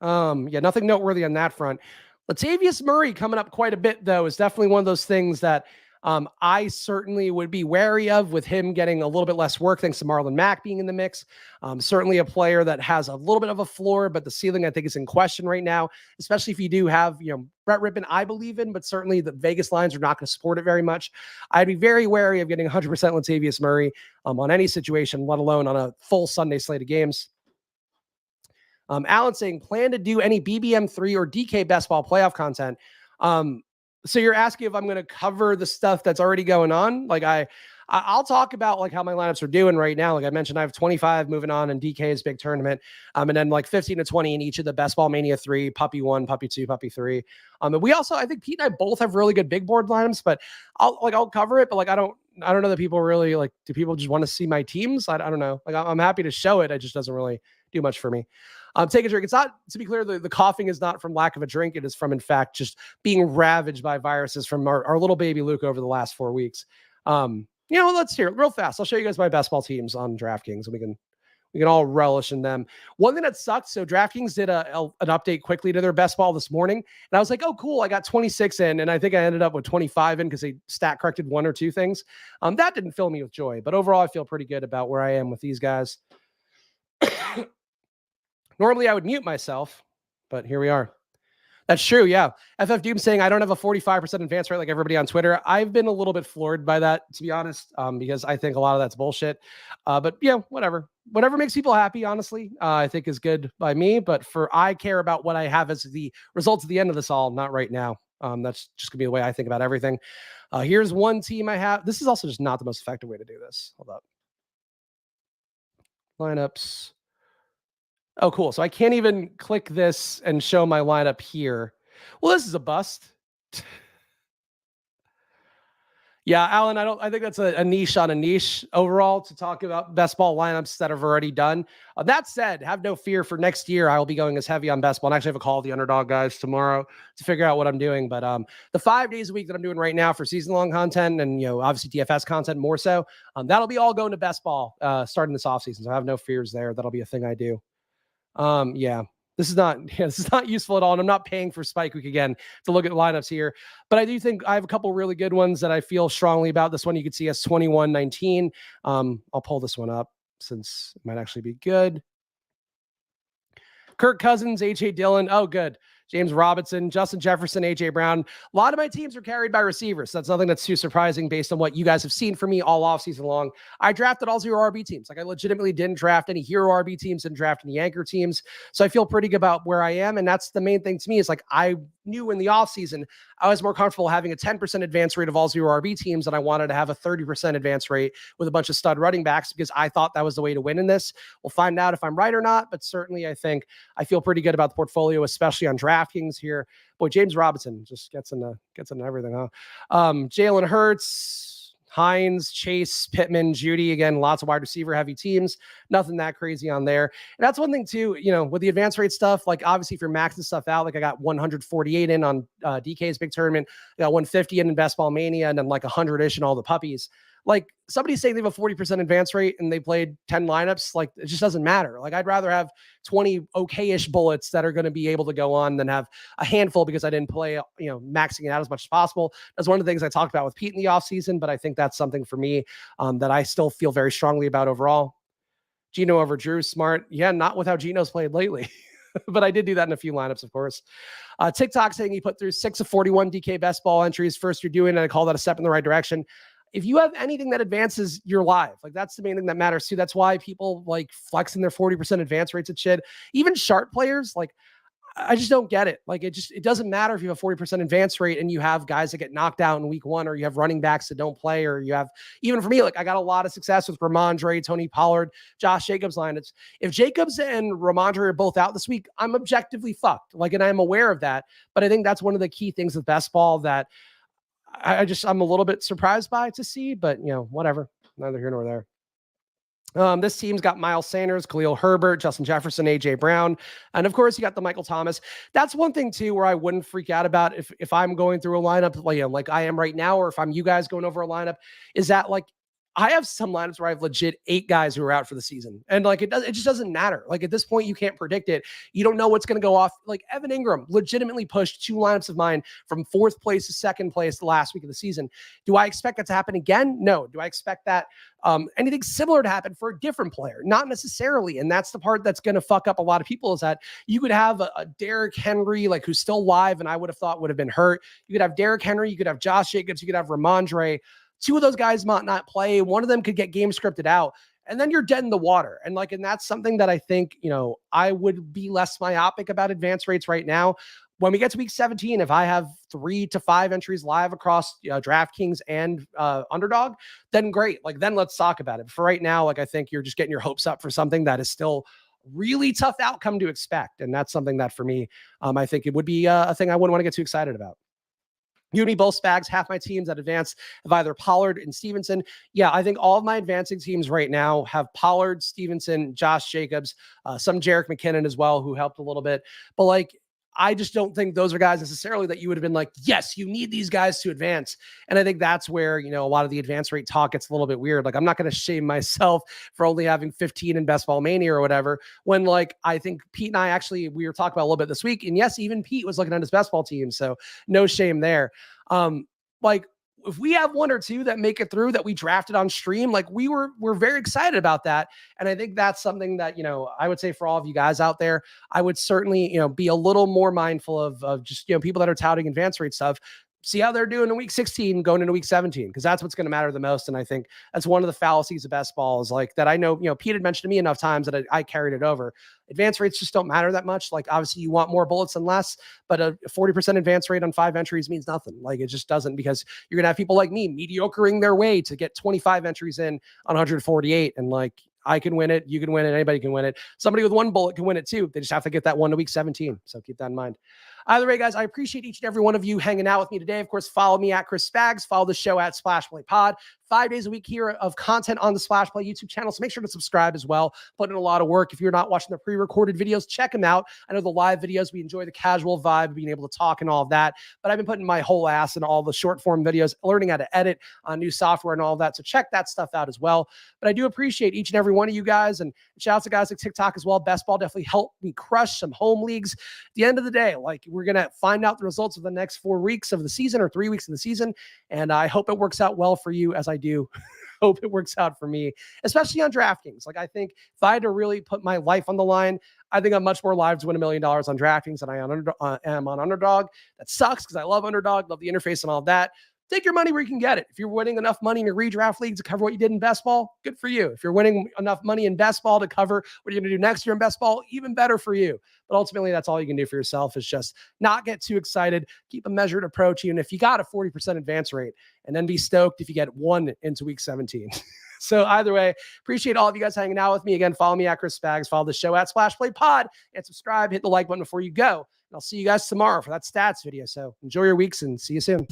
Yeah, nothing noteworthy on that front. Latavius Murray coming up quite a bit, though, is definitely one of those things that I certainly would be wary of with him getting a little bit less work thanks to Marlon Mack being in the mix. Certainly a player that has a little bit of a floor, but the ceiling I think is in question right now, especially if you do have, Brett Rippon I believe in, but certainly the Vegas lines are not going to support it very much. I'd be very wary of getting 100% Latavius Murray on any situation, let alone on a full Sunday slate of games. Alan saying, plan to do any BBM3 or DK best ball playoff content. So you're asking if I'm going to cover the stuff that's already going on. Like I'll talk about like how my lineups are doing right now. Like I mentioned, I have 25 moving on in DK's big tournament. And then like 15 to 20 in each of the Best Ball Mania 3, Puppy 1, Puppy 2, Puppy 3. And we also, I think Pete and I both have really good big board lineups, but I'll cover it. But like, I don't know that people really like, do people just want to see my teams? I don't know. Like I'm happy to show it. It just doesn't really do much for me. Take a drink. It's not, to be clear, the coughing is not from lack of a drink. It is from, in fact, just being ravaged by viruses from our little baby Luke over the last 4 weeks. Let's hear it real fast. I'll show you guys my best ball teams on DraftKings, and we can all relish in them. One thing that sucked, so DraftKings did an update quickly to their best ball this morning, and I was like, oh, cool, I got 26 in, and I think I ended up with 25 in because they stat corrected 1 or 2 things. That didn't fill me with joy, but overall, I feel pretty good about where I am with these guys. Normally, I would mute myself, but here we are. That's true, yeah. FF Doom saying, I don't have a 45% advance rate like everybody on Twitter. I've been a little bit floored by that, to be honest, because I think a lot of that's bullshit. But, whatever. Whatever makes people happy, honestly, I think is good by me. But I care about what I have as the results at the end of this all, not right now. That's just going to be the way I think about everything. Here's one team I have. This is also just not the most effective way to do this. Hold up. Lineups. Oh, cool. So I can't even click this and show my lineup here. Well, this is a bust. Yeah, Alan, I think that's a niche on a niche overall to talk about best ball lineups that have already done. That said, have no fear for next year. I will be going as heavy on best ball. And actually have a call with the underdog guys tomorrow to figure out what I'm doing. But the 5 days a week that I'm doing right now for season long content and, obviously DFS content more so, that'll be all going to best ball starting this offseason. So I have no fears there. That'll be a thing I do. This is not useful at all. And I'm not paying for Spike Week again to look at lineups here, but I do think I have a couple really good ones that I feel strongly about. This one, you can see as 21-19. I'll pull this one up since it might actually be good. Kirk Cousins, A.J. Dillon. Oh, good. James Robinson, Justin Jefferson, A.J. Brown. A lot of my teams are carried by receivers. So that's nothing that's too surprising based on what you guys have seen from me all offseason long. I drafted all 0 RB teams. Like I legitimately didn't draft any hero RB teams, didn't draft any anchor teams. So I feel pretty good about where I am. And that's the main thing to me is like I knew in the offseason I was more comfortable having a 10% advance rate of all 0 RB teams and I wanted to have a 30% advance rate with a bunch of stud running backs because I thought that was the way to win in this. We'll find out if I'm right or not, but certainly I think I feel pretty good about the portfolio, especially on draft. DraftKings here. Boy, James Robinson just gets into everything, huh? Jalen Hurts, Hines, Chase, Pittman, Judy. Again, lots of wide receiver heavy teams. Nothing that crazy on there. And that's one thing too, with the advanced rate stuff, like obviously if you're maxing stuff out, like I got 148 in on DK's big tournament, I got 150 in Best Ball Mania, and then like 100-ish in all the puppies. Like somebody's saying they have a 40% advance rate and they played 10 lineups. Like it just doesn't matter. Like I'd rather have 20 okay-ish bullets that are going to be able to go on than have a handful because I didn't play, maxing it out as much as possible. That's one of the things I talked about with Pete in the offseason, but I think that's something for me that I still feel very strongly about overall. Geno over Drew, smart. Yeah, not with how Geno's played lately. But I did do that in a few lineups, of course. TikTok saying he put through 6 of 41 DK best ball entries. First you're doing, and I call that a step in the right direction. If you have anything that advances, you're live. Like that's the main thing that matters too. That's why people like flexing their 40% advance rates and shit. Even sharp players, like I just don't get it. Like it doesn't matter if you have a 40% advance rate and you have guys that get knocked out in week 1, or you have running backs that don't play, or you have, even for me, like I got a lot of success with Ramondre, Tony Pollard, Josh Jacobs lineups. If Jacobs and Ramondre are both out this week, I'm objectively fucked. Like, and I'm aware of that. But I think that's one of the key things with best ball that I'm a little bit surprised by to see, but whatever, neither here nor there. This team's got Miles Sanders, Khalil Herbert, Justin Jefferson, AJ Brown, and of course you got the Michael Thomas. That's one thing too where I wouldn't freak out about if I'm going through a lineup like I am right now, or if I'm you guys going over a lineup, is that like I have some lineups where I have legit 8 guys who are out for the season. And like, it just doesn't matter. Like at this point, you can't predict it. You don't know what's going to go off. Like Evan Ingram legitimately pushed 2 lineups of mine from 4th place to 2nd place the last week of the season. Do I expect that to happen again? No. Do I expect that anything similar to happen for a different player? Not necessarily. And that's the part that's going to fuck up a lot of people, is that you could have a Derrick Henry, like who's still live and I would have thought would have been hurt. You could have Derrick Henry. You could have Josh Jacobs. You could have Ramondre. 2 of those guys might not play. One of them could get game scripted out, and then you're dead in the water. And that's something that I think, I would be less myopic about advance rates right now. When we get to week 17, if I have 3 to 5 entries live across DraftKings and Underdog, then great. Like then let's talk about it. For right now, like I think you're just getting your hopes up for something that is still really tough outcome to expect. And that's something that for me, I think it would be a thing I wouldn't want to get too excited about. You and me both, Spags. Half my teams that advance have either Pollard and Stevenson. Yeah, I think all of my advancing teams right now have Pollard, Stevenson, Josh Jacobs, some Jerick McKinnon as well, who helped a little bit. But like, I just don't think those are guys necessarily that you would have been like, yes, you need these guys to advance. And I think that's where, a lot of the advance rate talk gets a little bit weird. Like, I'm not going to shame myself for only having 15 in Best Ball Mania or whatever, when like, I think Pete and I we were talking about a little bit this week. And yes, even Pete was looking at his best ball team. So no shame there. Like, if we have 1 or 2 that make it through that we drafted on stream, like we're very excited about that. And I think that's something that, I would say for all of you guys out there, I would certainly, be a little more mindful of just, people that are touting advance rate stuff. See how they're doing in week 16 going into week 17, because that's what's going to matter the most. And I think that's one of the fallacies of best ball is like that. I know, Pete had mentioned to me enough times that I carried it over. Advance rates just don't matter that much. Like obviously you want more bullets than less, but a 40% advance rate on 5 entries means nothing. Like it just doesn't, because you're going to have people like me mediocring their way to get 25 entries in on 148. And like, I can win it. You can win it. Anybody can win it. Somebody with 1 bullet can win it too. They just have to get that 1 to week 17. So keep that in mind. Either way, guys, I appreciate each and every one of you hanging out with me today. Of course, follow me at Chris Spags. Follow the show at Splash Play Pod. 5 days a week here of content on the Splash Play YouTube channel. So make sure to subscribe as well. Put in a lot of work. If you're not watching the pre-recorded videos, check them out. I know the live videos, we enjoy the casual vibe, being able to talk and all of that. But I've been putting my whole ass in all the short form videos, learning how to edit on new software and all of that. So check that stuff out as well. But I do appreciate each and every one of you guys. And shout out to guys like TikTok as well. Best Ball definitely helped me crush some home leagues. At the end of the day, like we're going to find out the results of the next 4 weeks of the season or 3 weeks of the season. And I hope it works out well for you, as I do hope it works out for me, especially on DraftKings. Like I think if I had to really put my life on the line, I think I'm much more live to win $1 million on DraftKings than I am on Underdog. That sucks because I love Underdog, love the interface and all of that. Take your money where you can get it. If you're winning enough money in your redraft leagues to cover what you did in best ball, good for you. If you're winning enough money in best ball to cover what you're going to do next year in best ball, even better for you. But ultimately, that's all you can do for yourself, is just not get too excited. Keep a measured approach, even if you got a 40% advance rate, and then be stoked if you get 1 into week 17. So either way, appreciate all of you guys hanging out with me. Again, follow me at Chris Spags, follow the show at Splash Play Pod, and subscribe, hit the like button before you go. And I'll see you guys tomorrow for that stats video. So enjoy your weeks and see you soon.